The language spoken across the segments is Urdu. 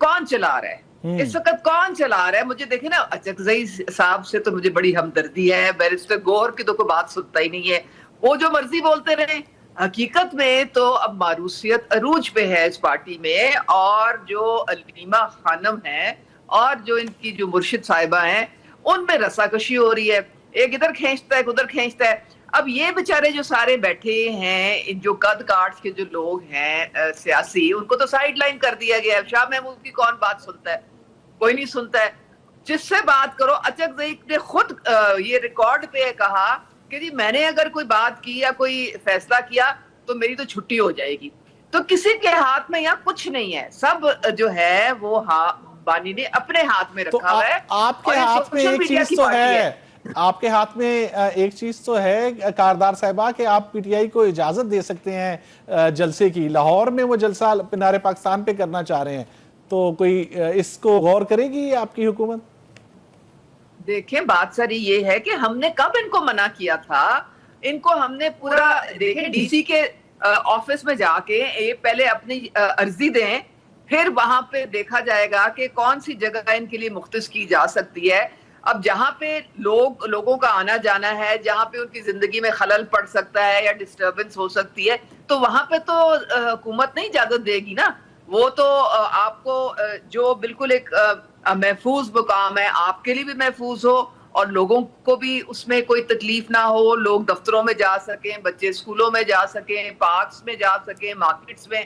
کون چلا رہا ہے اس وقت، کون چلا رہا ہے؟ مجھے دیکھیں نا، اچکزئی صاحب سے تو مجھے بڑی ہمدردی ہے، بیرسٹر گور کی تو کوئی بات سنتا ہی نہیں ہے، وہ جو مرضی بولتے رہے۔ حقیقت میں تو اب ماروثیت عروج پہ ہے اس پارٹی میں، اور جو علیمہ خانم ہیں اور جو ان کی جو مرشد صاحبہ ہیں، ان میں رساکشی ہو رہی ہے، ایک ادھر کھینچتا ہے ایک ادھر کھینچتا ہے۔ اب یہ بیچارے جو سارے بیٹھے ہیں، جو قد کاٹ کے جو لوگ ہیں سیاسی، ان کو تو سائیڈ لائن کر دیا گیا ہے۔ شاہ محمود کی کون بات سنتا ہے؟ کوئی نہیں سنتا ہے۔ جس سے بات کرو، اچکزئی نے خود یہ ریکارڈ پہ کہا کہ جی میں نے اگر کوئی بات کی یا کوئی فیصلہ کیا تو میری تو چھٹی ہو جائے گی۔ تو کسی کے ہاتھ میں یہاں کچھ نہیں ہے، سب جو ہے وہ بانی نے اپنے ہاتھ میں رکھا ہوا ہے۔ آپ کے ہاتھ میں ایک چیز تو ہے، آپ کے ہاتھ میں ایک چیز تو ہے کاردار صاحبہ، کہ آپ پی ٹی آئی کو اجازت دے سکتے ہیں جلسے کی۔ لاہور میں وہ جلسہ مینار پاکستان پہ کرنا چاہ رہے ہیں، تو کوئی اس کو غور کرے گی آپ کی حکومت؟ دیکھیں بات ساری یہ ہے کہ ہم نے کب ان کو منع کیا تھا؟ ان کو ہم نے پورا، دیکھیں ڈی سی کے آفس میں جا کے یہ پہلے اپنی عرضی دیں، پھر وہاں پہ دیکھا جائے گا کہ کون سی جگہ ان کے لیے مختص کی جا سکتی ہے۔ اب جہاں پہ لوگوں کا آنا جانا ہے، جہاں پہ ان کی زندگی میں خلل پڑ سکتا ہے یا ڈسٹربنس ہو سکتی ہے، تو وہاں پہ تو حکومت نہیں اجازت دے گی نا۔ وہ تو آپ کو جو بالکل ایک محفوظ مقام ہے، آپ کے لیے بھی محفوظ ہو اور لوگوں کو بھی اس میں کوئی تکلیف نہ ہو، لوگ دفتروں میں جا سکیں، بچے اسکولوں میں جا سکیں، پارکس میں جا سکیں، مارکیٹس میں،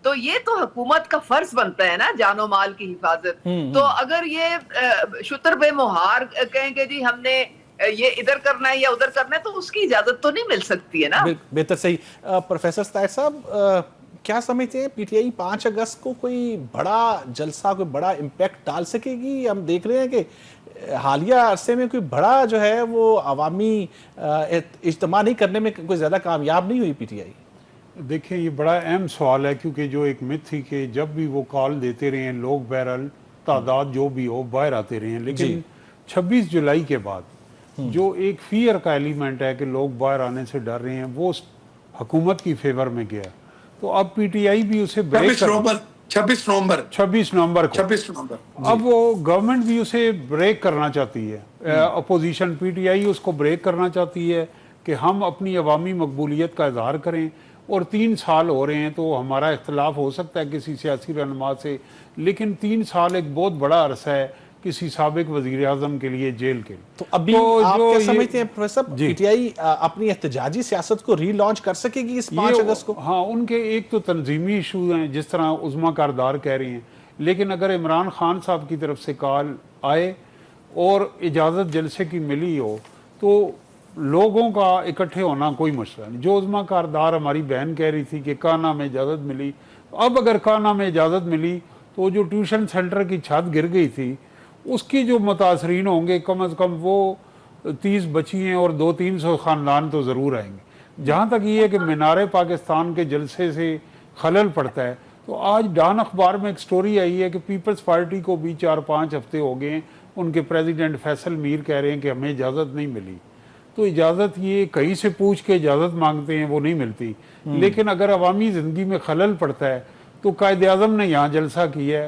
تو یہ تو حکومت کا فرض بنتا ہے نا، جان و مال کی حفاظت۔ تو اگر یہ شتر بے مہار کہیں کہ جی ہم نے یہ ادھر کرنا ہے یا ادھر کرنا ہے، تو اس کی اجازت تو نہیں مل سکتی ہے نا۔ بہتر صحیح۔ پروفیسر ستائر صاحب، کیا سمجھتے ہیں پی ٹی آئی 5 اگست کو کوئی بڑا جلسہ، کوئی بڑا امپیکٹ ڈال سکے گی؟ ہم دیکھ رہے ہیں کہ حالیہ عرصے میں کوئی بڑا جو ہے وہ عوامی اجتماع نہیں کرنے میں کوئی زیادہ کامیاب نہیں ہوئی پی ٹی آئی۔ دیکھیں یہ بڑا اہم سوال ہے، کیونکہ جو ایک مت تھی کہ جب بھی وہ کال دیتے رہے ہیں لوگ بہرحال تعداد جو بھی ہو باہر آتے رہے ہیں، لیکن 26 جولائی کے بعد جو ایک فیئر کا ایلیمنٹ ہے کہ لوگ باہر آنے سے ڈر رہے ہیں، وہ حکومت کی فیور میں گیا۔ تو اب پی ٹی آئی بھی اسے بریک 26 نومبر کو اب وہ گورنمنٹ بھی اسے بریک کرنا چاہتی ہے، اپوزیشن پی ٹی آئی اس کو بریک کرنا چاہتی ہے کہ ہم اپنی عوامی مقبولیت کا اظہار کریں، اور 3 سال ہو رہے ہیں تو ہمارا اختلاف ہو سکتا ہے کسی سیاسی رہنما سے، لیکن 3 سال ایک بہت بڑا عرصہ ہے کسی سابق وزیر اعظم کے لیے جیل کے۔ تو ابھی آپ کیا سمجھتے ہیں پروفیسر، پی ٹی آئی اپنی احتجاجی سیاست کو ری لانچ کر سکے گی اس 5 اگست کو؟ ہاں، ان کے ایک تو تنظیمی ایشوز ہیں جس طرح عظمیٰ کاردار کہہ رہی ہیں، لیکن اگر عمران خان صاحب کی طرف سے کال آئے اور اجازت جلسے کی ملی ہو تو لوگوں کا اکٹھے ہونا کوئی مسئلہ نہیں۔ جو عظمیٰ کاردار ہماری بہن کہہ رہی تھی کہ کانا میں اجازت ملی، اب اگر کانا میں اجازت ملی تو جو ٹیوشن سینٹر کی چھت گر گئی تھی اس کی جو متاثرین ہوں گے کم از کم وہ 30 بچی ہیں اور 200-300 خاندان تو ضرور آئیں گے۔ جہاں تک یہ ہے کہ مینار پاکستان کے جلسے سے خلل پڑتا ہے، تو آج ڈان اخبار میں ایک سٹوری آئی ہے کہ پیپلز پارٹی کو بھی 4-5 ہفتے ہو گئے ہیں، ان کے پریزیڈنٹ فیصل میر کہہ رہے ہیں کہ ہمیں اجازت نہیں ملی۔ تو اجازت یہ کہیں سے پوچھ کے اجازت مانگتے ہیں وہ نہیں ملتی، لیکن اگر عوامی زندگی میں خلل پڑتا ہے تو قائد اعظم نے یہاں جلسہ کیا ہے،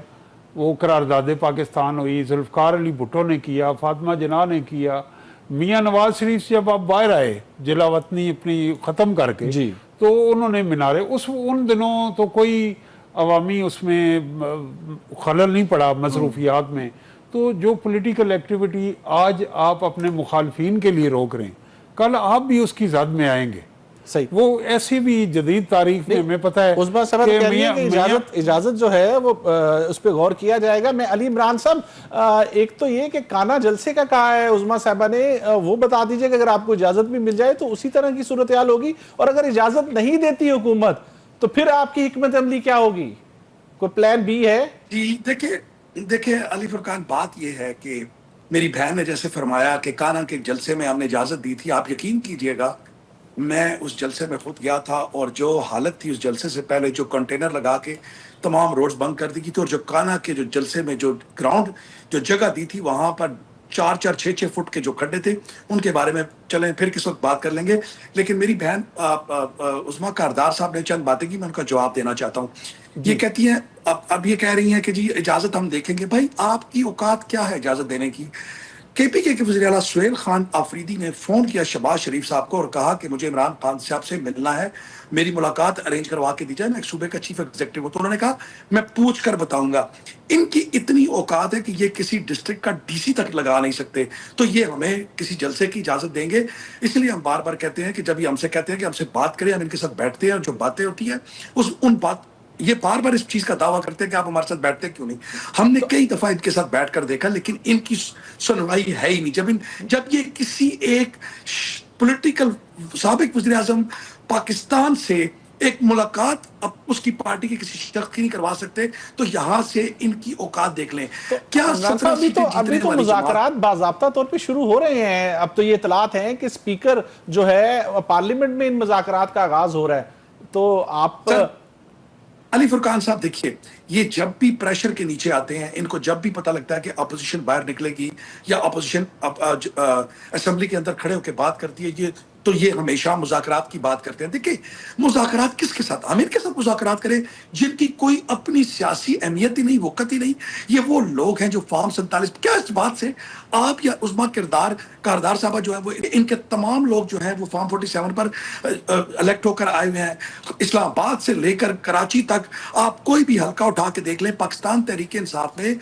وہ قرارداد پاکستان ہوئی، ذوالفقار علی بھٹو نے کیا، فاطمہ جناح نے کیا، میاں نواز شریف سے جب آپ باہر آئے جلا وطنی اپنی ختم کر کے تو انہوں نے مینارے ان دنوں تو کوئی عوامی اس میں خلل نہیں پڑا مصروفیات میں۔ تو جو پولیٹیکل ایکٹیویٹی آج آپ اپنے مخالفین کے لیے روک رہے ہیں، کل آپ بھی اس کی زد میں آئیں گے۔ صحیح، وہ ایسی بھی جدید تاریخ میں ہمیں پتہ ہے عظمیٰ صاحب کہہ رہی ہیں کہ اجازت جو ہے وہ اس پہ غور کیا جائے گا۔ میں علی عمران صاحب، ایک تو یہ کہ کانا جلسے کا کہا ہے عظمیٰ صاحبہ نے، وہ بتا دیجئے کہ اگر آپ کو اجازت بھی مل جائے تو اسی طرح کی صورتحال ہوگی، اور اگر اجازت نہیں دیتی حکومت تو پھر آپ کی حکمت عملی کیا ہوگی؟ کوئی پلان بی ہے؟ جی دیکھیں علی فرقان، بات یہ ہے کہ میری بہن نے جیسے فرمایا کہ کانا کے جلسے میں ہم نے اجازت دی تھی، آپ یقین کیجئے گا میں اس جلسے میں خود گیا تھا، اور جو حالت تھی اس جلسے سے پہلے، جو کنٹینر لگا کے تمام روڈز بند کر دی تھی، اور جو کانا کے جو جلسے میں جو گراؤنڈ جو جگہ دی تھی وہاں پر 4-4, 6-6 فٹ کے جو کھڈے تھے ان کے بارے میں چلیں پھر کس وقت بات کر لیں گے. لیکن میری بہن عظمیٰ کاردار صاحب نے چند باتیں کی, میں ان کا جواب دینا چاہتا ہوں. یہ کہتی ہیں اب یہ کہہ رہی ہیں کہ جی اجازت ہم دیکھیں گے. بھائی آپ کی اوقات کیا ہے اجازت دینے کی؟ کے پی کے وزیر اعلیٰ سہیل خان آفریدی نے فون کیا شہباز شریف صاحب کو اور کہا کہ مجھے عمران خان صاحب سے ملنا ہے, میری ملاقات ارینج کروا کے دی جائے, میں ایک صوبے کا چیف ایگزیکٹو ہوں. تو انہوں نے کہا میں پوچھ کر بتاؤں گا. ان کی اتنی اوقات ہے کہ یہ کسی ڈسٹرکٹ کا ڈی سی تک لگا نہیں سکتے, تو یہ ہمیں کسی جلسے کی اجازت دیں گے. اس لیے ہم بار بار کہتے ہیں کہ جب یہ ہم سے کہتے ہیں کہ ہم سے بات کریں, ہم ان کے ساتھ بیٹھتے ہیں اور جو باتیں ہوتی ہیں یہ بار بار اس چیز کا دعویٰ کرتے ہیں کہ آپ ہمارے ساتھ بیٹھتے کیوں نہیں. ہم نے کئی دفعہ ان کے ساتھ بیٹھ کر دیکھا لیکن ان کی سنوائی ہے ہی نہیں. جب یہ کسی ایک پولیٹیکل سابق وزیر اعظم پاکستان سے ایک ملاقات اب اس کی پارٹی کے کسی شخص کی نہیں کروا سکتے, تو یہاں سے ان کی اوقات دیکھ لیں. کیا ابھی تو مذاکرات باضابطہ طور پہ شروع ہو رہے ہیں. اب تو یہ اطلاعات ہیں کہ اسپیکر جو ہے پارلیمنٹ میں ان مذاکرات کا آغاز ہو رہا ہے. تو آپ علی فرقان صاحب دیکھیے, یہ جب بھی پریشر کے نیچے آتے ہیں, ان کو جب بھی پتہ لگتا ہے کہ اپوزیشن باہر نکلے گی یا اپوزیشن اسمبلی کے اندر کھڑے ہو کے بات کرتی ہے, تو یہ ہمیشہ مذاکرات کی بات کرتے ہیں. دیکھیں مذاکرات کس کے ساتھ؟ عامر کے ساتھ مذاکرات کریں جن کی کوئی اپنی سیاسی اہمیت ہی نہیں, وقت ہی نہیں. یہ وہ لوگ ہیں جو فارم 47, کیا اس بات سے آپ یا عظمیٰ کاردار صاحبہ جو ہے وہ ان کے تمام لوگ جو ہیں وہ فارم 47 پر الیکٹ ہو کر آئے ہوئے ہیں. اسلام آباد سے لے کر کراچی تک آپ کوئی بھی حلقہ اٹھا کے دیکھ لیں, پاکستان تحریک انصاف میں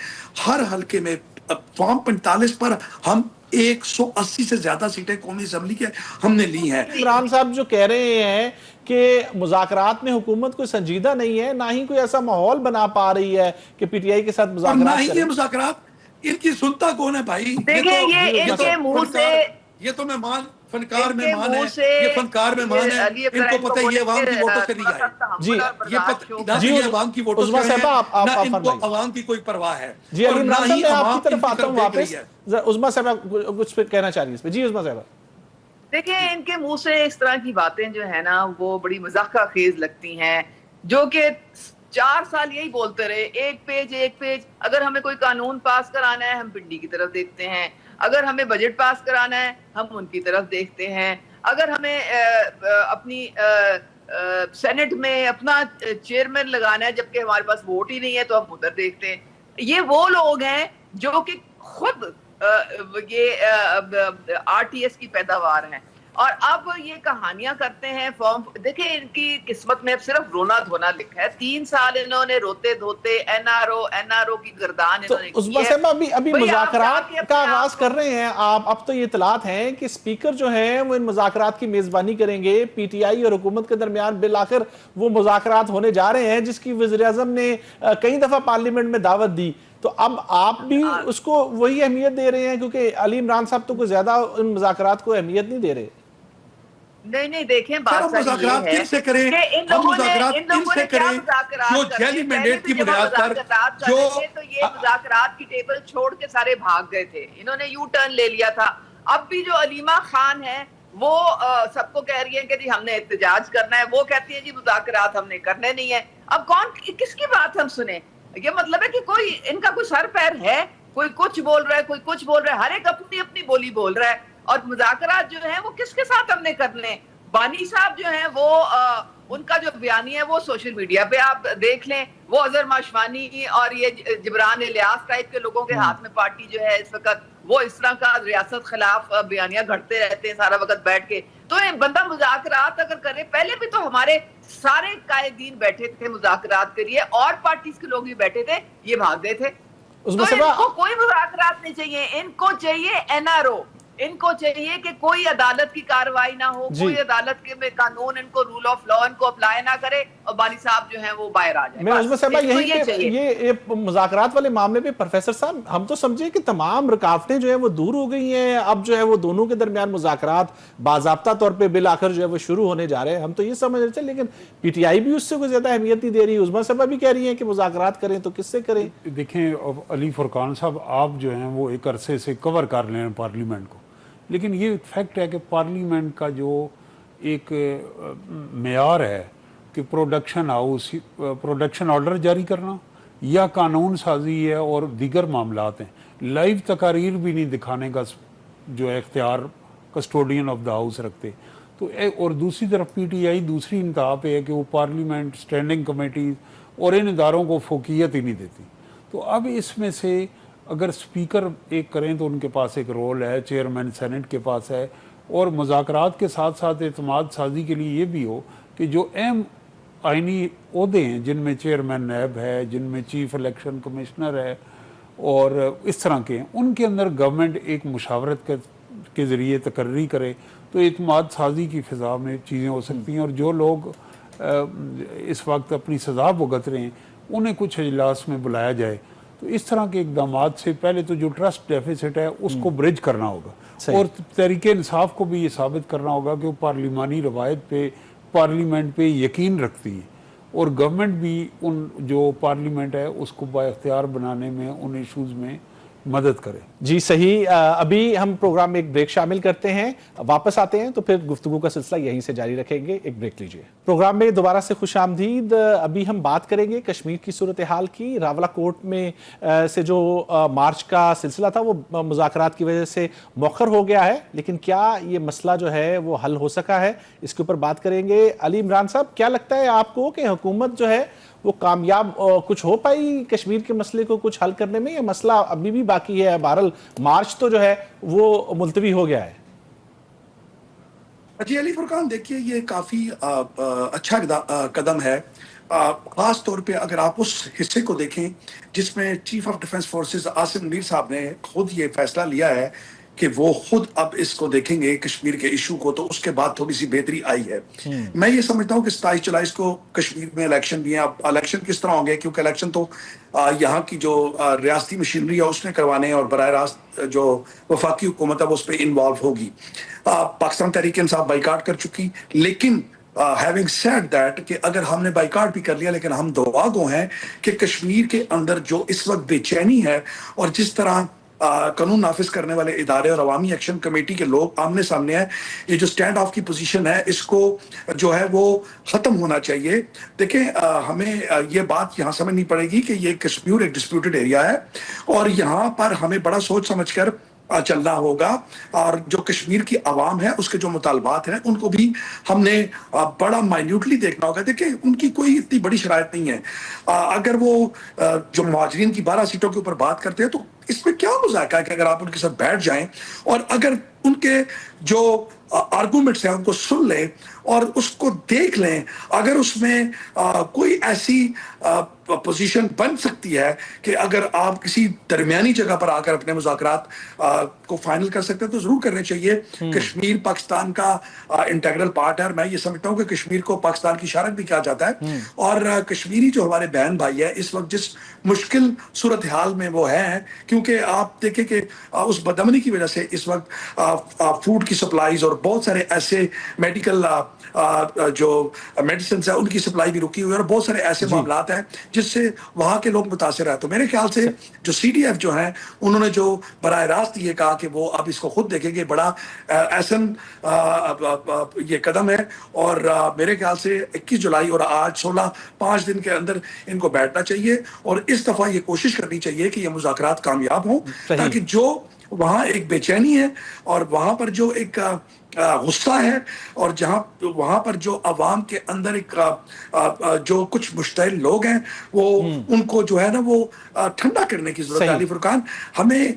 ہر حلقے میں فارم 45 پر ہم 180 سے زیادہ سیٹیں قومی اسمبلی کے ہم نے لی ہیں. عمران صاحب جو کہہ رہے ہیں کہ مذاکرات میں حکومت کوئی سنجیدہ نہیں ہے, نہ ہی کوئی ایسا ماحول بنا پا رہی ہے کہ پی ٹی آئی کے ساتھ مذاکرات کریں. نہ ہی یہ مذاکرات, ان کی سنتا کون ہے بھائی؟ یہ تو مہمان فنکار مہمان ہے, یہ فنکار مہمان ہے, ان کو پتہ ہے یہ عوام کی ووٹوں سے نہیں آئے. جی یہ عوام کی ووٹوں سے آئے, نہ ان کو عوام کی کوئی پرواہ ہے. جی علی عمران صاحب میں آپ کی طرف آتا ہوں واپس. عظمیٰ صاحب کچھ کہنا چاہ رہی ہے اس پہ. جی عظمیٰ صاحب دیکھیں, ان کے منہ سے اس طرح کی باتیں جو ہے نا وہ بڑی مذاقہ خیز لگتی ہیں, جو کہ 4 سال یہی بولتے رہے, ایک پیج. اگر ہمیں کوئی قانون پاس کرانا ہے ہم پنڈی کی طرف دیکھتے ہیں, اگر ہمیں بجٹ پاس کرانا ہے ہم ان کی طرف دیکھتے ہیں, اگر ہمیں اپنی سینٹ میں اپنا چیئرمین لگانا ہے جبکہ ہمارے پاس ووٹ ہی نہیں ہے تو ہم ادھر دیکھتے ہیں. یہ وہ لوگ ہیں جو کہ خود یہ آر ٹی ایس کی پیداوار ہیں, اور اب یہ کہانیاں کرتے ہیں. فارم دیکھیں ان کی قسمت میں صرف رونا دھونا لکھا ہے. 3 سال انہوں نے روتے دھوتے این آر او کی گردان انہوں نے کی ہے. ابھی مذاکرات کا آغاز کر رہے ہیں آپ. اب تو یہ اطلاعات ہیں کہ اسپیکر جو ہیں وہ ان مذاکرات کی میزبانی کریں گے. پی ٹی آئی اور حکومت کے درمیان بالآخر وہ مذاکرات ہونے جا رہے ہیں جس کی وزیر اعظم نے کئی دفعہ پارلیمنٹ میں دعوت دی. تو اب آپ بھی اس کو وہی اہمیت دے رہے ہیں, کیونکہ علی عمران صاحب تو کوئی زیادہ ان مذاکرات کو اہمیت نہیں دے رہے. نہیں دیکھیں بات مذاکرات کن سے کریں, ہم مذاکرات ان سے کریں جو جیلی مینڈیٹ کی بنیاد پر جو تو یہ مذاکرات کی ٹیبل چھوڑ کے سارے بھاگ گئے تھے, انہوں نے یو ٹرن لے لیا تھا. اب بھی جو علیمہ خان ہے وہ سب کو کہہ رہی ہے کہ جی ہم نے احتجاج کرنا ہے, وہ کہتی ہے جی مذاکرات ہم نے کرنے نہیں ہے. اب کس کی بات ہم سنیں؟ یہ مطلب ہے کہ کوئی ان کا کوئی سر پیر ہے, کوئی کچھ بول رہا ہے کوئی کچھ بول رہا ہے, ہر ایک اپنی اپنی بولی بول رہا ہے. اور مذاکرات جو ہیں وہ کس کے ساتھ ہم نے کرنے؟ بانی صاحب جو ہیں وہ ان کا جو بیانیہ ہے وہ سوشل میڈیا پہ آپ دیکھ لیں, وہ اظہر ماشوانی اور یہ جبران الیاس ٹائپ کے لوگوں کے ہاتھ میں پارٹی جو ہے اس وقت, وہ اس طرح کا ریاست خلاف بیانیہ گھڑتے رہتے ہیں سارا وقت بیٹھ کے. تو بندہ مذاکرات اگر کرے, پہلے بھی تو ہمارے سارے قائدین بیٹھے تھے مذاکرات کے لیے, اور پارٹیز کے لوگ بھی بیٹھے تھے, یہ بھاگ گئے تھے. تو ان کو کوئی مذاکرات نہیں چاہیے, ان کو چاہیے این آر او, ان کو چاہیے کہ کوئی عدالت کی کارروائی نہ ہو, کوئی عدالت کے میں قانون ان کو رول آف لا ان کو اپلائی نہ کرے, اور بانی صاحب جو ہیں وہ باہر آ جائیں. میں عظمیٰ صاحبہ یہ مذاکرات والے معاملے پہ پروفیسر صاحب ہم تو سمجھے کہ تمام رکاوٹیں جو ہیں وہ دور ہو گئی ہیں, اب جو ہے وہ دونوں کے درمیان مذاکرات باضابطہ طور پہ بالآخر جو ہے وہ شروع ہونے جا رہے ہیں, ہم تو یہ سمجھ رہے تھے. لیکن پی ٹی آئی بھی اس سے کوئی زیادہ اہمیت نہیں دے رہی. عظمیٰ صاحبہ بھی کہہ رہی ہیں کہ مذاکرات کریں تو کس سے کریں. دیکھیں علی فرقان صاحب, آپ جو ہیں وہ ایک عرصے سے کور کر رہے ہیں پارلیمنٹ کو, لیکن یہ فیکٹ ہے کہ پارلیمنٹ کا جو ایک معیار ہے کہ پروڈکشن آرڈر جاری کرنا, یا قانون سازی ہے اور دیگر معاملات ہیں، لائیو تقاریر بھی نہیں دکھانے کا جو ہے اختیار کسٹوڈین آف دا ہاؤس رکھتے. تو اور دوسری طرف پی ٹی آئی دوسری انتہا پہ ہے کہ وہ پارلیمنٹ، اسٹینڈنگ کمیٹیز اور ان اداروں کو فوقیت ہی نہیں دیتی. تو اب اس میں سے اگر اسپیکر ایک کریں تو ان کے پاس ایک رول ہے، چیئرمین سینٹ کے پاس ہے، اور مذاکرات کے ساتھ ساتھ اعتماد سازی کے لیے یہ بھی ہو کہ جو اہم آئینی عہدے ہیں جن میں چیئرمین نیب ہے، جن میں چیف الیکشن کمشنر ہے اور اس طرح کے ہیں، ان کے اندر گورنمنٹ ایک مشاورت کے ذریعے تقرری کرے تو اعتماد سازی کی فضا میں چیزیں ہو سکتی ہیں. اور جو لوگ اس وقت اپنی سزا بھگت رہے ہیں انہیں کچھ اجلاس میں بلایا جائے. تو اس طرح کے اقدامات سے پہلے تو جو ٹرسٹ ڈیفیسٹ ہے اس کو برج کرنا ہوگا، اور تحریک انصاف کو بھی یہ ثابت کرنا ہوگا کہ وہ پارلیمانی روایت پہ، پارلیمنٹ پہ یقین رکھتی ہے، اور گورنمنٹ بھی ان جو پارلیمنٹ ہے اس کو با اختیار بنانے میں، ان ایشوز میں مدد کرے. جی صحیح. ابھی ہم پروگرام میں ایک بریک شامل کرتے ہیں، واپس آتے ہیں تو پھر گفتگو کا سلسلہ یہیں سے جاری رکھیں گے. ایک بریک لیجئے. پروگرام میں دوبارہ سے خوش آمدید. ابھی ہم بات کریں گے کشمیر کی صورتحال کی. راولہ کوٹ میں سے جو مارچ کا سلسلہ تھا وہ مذاکرات کی وجہ سے مؤخر ہو گیا ہے، لیکن کیا یہ مسئلہ جو ہے وہ حل ہو سکا ہے؟ اس کے اوپر بات کریں گے. علی عمران صاحب، کیا لگتا ہے آپ کو کہ حکومت جو ہے وہ کامیاب کچھ ہو پائی کشمیر کے مسئلے کو کچھ حل کرنے میں، یا مسئلہ ابھی بھی باقی ہے؟ بہرحال مارچ تو جو ہے وہ ملتوی ہو گیا ہے. جی علی فرقان، دیکھیے یہ کافی اچھا قدم ہے، خاص طور پہ اگر آپ اس حصے کو دیکھیں جس میں chief of defence forces Asim Munir صاحب نے خود یہ فیصلہ لیا ہے کہ وہ خود اب اس کو دیکھیں گے کشمیر کے ایشو کو، تو اس کے بعد تھوڑی سی بہتری آئی ہے. میں یہ سمجھتا ہوں کہ 27 کو کشمیر میں الیکشن بھی ہیں. اب الیکشن کس طرح ہوں گے، کیونکہ الیکشن تو یہاں کی جو ریاستی مشینری ہے اس نے کروانے ہیں، اور براہ راست جو وفاقی حکومت ہے وہ اس پہ انوالو ہوگی. پاکستان تحریک انصاف بائیکاٹ کر چکی، لیکن having said that کہ اگر ہم نے بائیکاٹ بھی کر لیا لیکن ہم دعا گو ہیں کہ کشمیر کے اندر جو اس وقت بے چینی ہے، اور جس طرح قانون نافذ کرنے والے ادارے اور عوامی ایکشن کمیٹی کے لوگ آمنے سامنے ہیں، یہ جو سٹینڈ آف کی پوزیشن ہے اس کو جو ہے وہ ختم ہونا چاہیے. دیکھیں ہمیں یہ بات یہاں سمجھنی پڑے گی کہ یہ کشمیر ایک ڈسپیوٹڈ ایریا ہے، اور یہاں پر ہمیں بڑا سوچ سمجھ کر چلنا ہوگا، اور جو کشمیر کی عوام ہے اس کے جو مطالبات ہیں ان کو بھی ہم نے بڑا مائنیوٹلی دیکھنا ہوگا. دیکھیں ان کی کوئی اتنی بڑی شرائط نہیں ہے. اگر وہ جو مہاجرین کی 12 سیٹوں کے اوپر بات کرتے ہیں تو اس میں کیا مذاکرہ ہے کہ اگر آپ ان کے ساتھ بیٹھ جائیں اور اگر ان کے جو آرگومنٹس ہیں ان کو سن لیں اور اس کو دیکھ لیں، اگر اس میں کوئی ایسی پوزیشن بن سکتی ہے کہ اگر آپ کسی درمیانی جگہ پر آ کر اپنے مذاکرات کو فائنل کر سکتے ہیں تو ضرور کرنے چاہیے. کشمیر پاکستان کا انٹیگرل پارٹ ہے، اور میں یہ سمجھتا ہوں کہ کشمیر کو پاکستان کی شارک بھی کہا جاتا ہے، اور کشمیری جو ہمارے بہن بھائی ہے اس وقت جس مشکل صورتحال میں وہ ہیں، کیونکہ آپ دیکھیں کہ اس بدامنی کی وجہ سے اس وقت فوڈ کی سپلائیز اور بہت سارے ایسے میڈیکل جو میڈیسنز ہیں ان کی سپلائی بھی رکی ہوئی ہے، اور بہت سارے ایسے معاملات ہیں جس سے وہاں کے لوگ متاثر ہیں. تو میرے خیال سے جو سی ڈی ایف جو ہیں انہوں نے جو براہ راست یہ کہا کہ وہ اب اس کو خود دیکھیں گے، بڑا احسن یہ قدم ہے. اور میرے خیال سے 21 جولائی اور آج 16 5 دن کے اندر ان کو بیٹھنا چاہیے، اور اس دفعہ یہ کوشش کرنی چاہیے کہ یہ مذاکرات کامیاب ہوں، تاکہ جو وہاں ایک بے چینی ہے اور وہاں پر جو ایک غصہ ہے، اور جہاں وہاں پر جو عوام کے اندر ایک جو کچھ مشتعل لوگ ہیں وہ ان کو جو ہے نا وہ ٹھنڈا کرنے کی ضرورت ہے. علی فرقان، ہمیں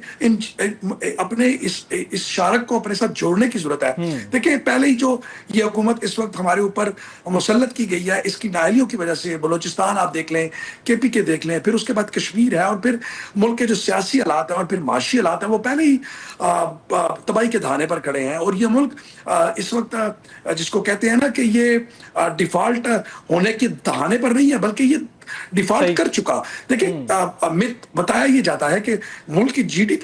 اپنے اس شارک کو اپنے ساتھ جوڑنے کی ضرورت ہے. دیکھیں پہلے ہی جو یہ حکومت اس وقت ہمارے اوپر مسلط کی گئی ہے اس کی نااہلیوں کی وجہ سے، بلوچستان آپ دیکھ لیں، کے پی کے دیکھ لیں، پھر اس کے بعد کشمیر ہے، اور پھر ملک کے جو سیاسی حالات ہیں اور پھر معاشی حالات ہیں وہ پہلے ہی تباہی کے دہانے پر کھڑے ہیں. اور یہ ملک اس وقت جس کو کہتے ہیں نا کہ یہ ڈیفالٹ ہونے کے دہانے پر نہیں ہے بلکہ یہ ڈیفالٹ کر چکا. دیکھیں مت بتایا یہ جاتا ہے کہ ملک کی جی ڈی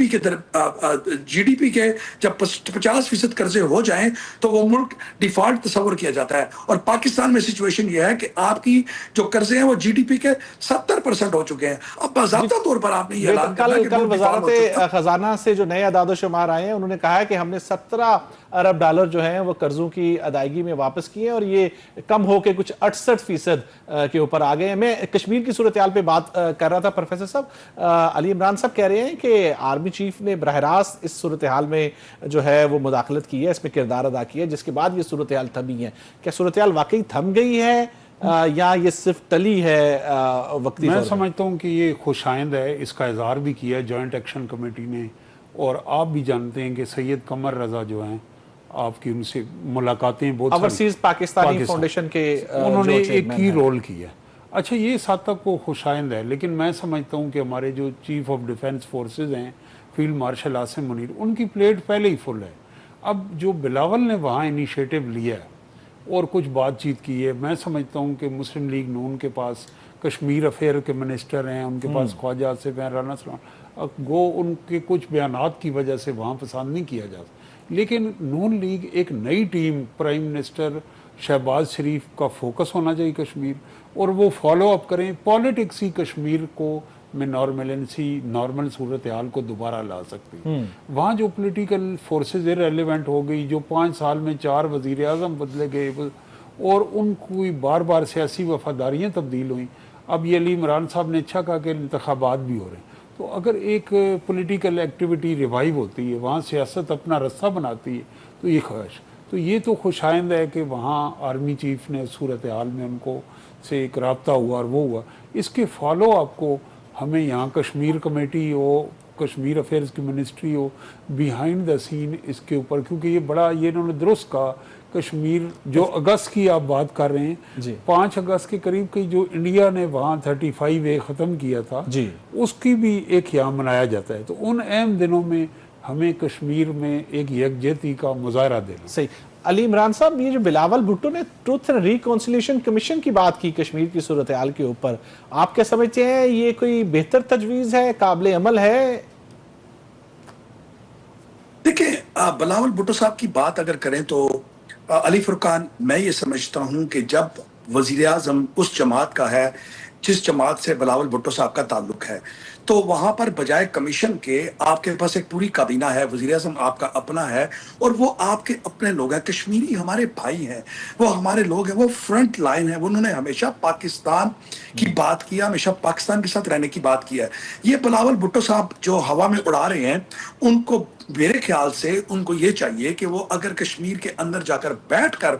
پی کے جب 50% قرضے ہو جائیں تو وہ ملک ڈیفالٹ تصور کیا جاتا ہے، اور پاکستان میں سچویشن یہ ہے کہ آپ کی جو قرضے ہیں وہ جی ڈی پی کے 70% ہو چکے ہیں. اب باضابطہ طور پر آپ نے یہ اعلان کرنا کہ کل وزارت خزانہ سے جو نئے اعداد و شمار آئے ہیں انہوں نے کہا ہے کہ ہم نے 17 ارب ڈالر جو ہیں وہ قرضوں کی ادائیگی میں واپس کیے، اور یہ کم ہو کے کچھ 68% کے اوپر آ گئے ہیں. میں کشمیر کی صورتحال پہ بات کر رہا تھا پروفیسر صاحب، علی عمران صاحب کہہ رہے ہیں کہ آرمی چیف نے براہ راست اس صورتحال میں جو ہے وہ مداخلت کی ہے، اس میں کردار ادا کیا ہے، جس کے بعد یہ صورتحال تھمی ہے. کیا صورتحال واقعی تھم گئی ہے یا یہ صرف ٹلی ہے وقتی طور میں پر؟ سمجھتا ہوں کہ یہ خوش آئند ہے، اس کا اظہار بھی کیا جوائنٹ ایکشن کمیٹی نے، اور آپ بھی جانتے ہیں کہ سید قمر رضا جو ہیں، آپ کی ان سے ملاقاتیں بہت اوورسیز پاکستانی فاؤنڈیشن کے انہوں نے جو ایک chairman کی ہیں. رول کیا. اچھا یہ اس حد تک وہ خوش آئند ہے، لیکن میں سمجھتا ہوں کہ ہمارے جو چیف آف ڈیفنس فورسز ہیں فیلڈ مارشل عاصم منیر، ان کی پلیٹ پہلے ہی فل ہے. اب جو بلاول نے وہاں انیشیٹو لیا ہے اور کچھ بات چیت کی ہے، میں سمجھتا ہوں کہ مسلم لیگ نون کے پاس کشمیر افیئر کے منسٹر ہیں، ان کے پاس خواجہ آصف ہیں، رانا سلمان گو، ان کے کچھ بیانات کی وجہ سے وہاں پسند نہیں کیا جاتا. لیکن نون لیگ ایک نئی ٹیم، پرائم منسٹر شہباز شریف کا فوکس ہونا چاہیے کشمیر، اور وہ فالو اپ کریں پالیٹکس ہی کشمیر کو میں نارملنسی، نارمل صورتحال کو دوبارہ لا سکتی. وہاں جو پولیٹیکل فورسز ریلیونٹ ہو گئی، جو 5 سال میں 4 وزیر اعظم بدلے گئے اور ان کی بار بار سیاسی وفاداریاں تبدیل ہوئیں. اب یہ علی عمران صاحب نے اچھا کہا کہ انتخابات بھی ہو رہے ہیں، تو اگر ایک پولیٹیکل ایکٹیویٹی ریوائیو ہوتی ہے، وہاں سیاست اپنا رستہ بناتی ہے، تو یہ خواہش تو یہ تو خوش آئند ہے کہ وہاں آرمی چیف نے صورتحال میں ان کو سے ایک رابطہ ہوا اور وہ ہوا. اس کے فالو آپ کو ہمیں یہاں کشمیر کمیٹی ہو، کشمیر افیئرز کی منسٹری ہو، بیہائنڈ دا سین اس کے اوپر، کیونکہ یہ بڑا، یہ انہوں نے درست کہا، کشمیر جو اگست کی آپ بات کر رہے ہیں، 5 اگست کے قریب کی جو انڈیا نے وہاں 35A ختم کیا تھا، اس کی بھی ایک یہاں منایا جاتا ہے. تو ان اہم دنوں میں ہمیں کشمیر میں ایک یکجہتی کا مظاہرہ دینا. صحیح. علی عمران صاحب، یہ جو بلاول بھٹو نے ٹروتھ اینڈ ریکنسیلیشن کمیشن کی بات کی کشمیر کی صورتحال کے اوپر، آپ کیا سمجھتے ہیں یہ کوئی بہتر تجویز ہے، قابل عمل ہے؟ دیکھیں، بلاول بھٹو صاحب کی بات اگر کریں تو علی فرقان، میں یہ سمجھتا ہوں کہ جب وزیر اعظم اس جماعت کا ہے جس جماعت سے بلاول بھٹو صاحب کا تعلق ہے، تو وہاں پر بجائے کمیشن کے آپ کے پاس ایک پوری کابینہ ہے، وزیر اعظم آپ کا اپنا ہے، اور وہ آپ کے اپنے لوگ ہیں، کشمیری ہمارے بھائی ہیں، وہ ہمارے لوگ ہیں، وہ فرنٹ لائن ہیں، انہوں نے ہمیشہ پاکستان کی بات کیا، ہمیشہ پاکستان کے ساتھ رہنے کی بات کیا ہے. یہ بلاول بھٹو صاحب جو ہوا میں اڑا رہے ہیں، ان کو میرے خیال سے ان کو یہ چاہیے کہ وہ اگر کشمیر کے اندر جا کر بیٹھ کر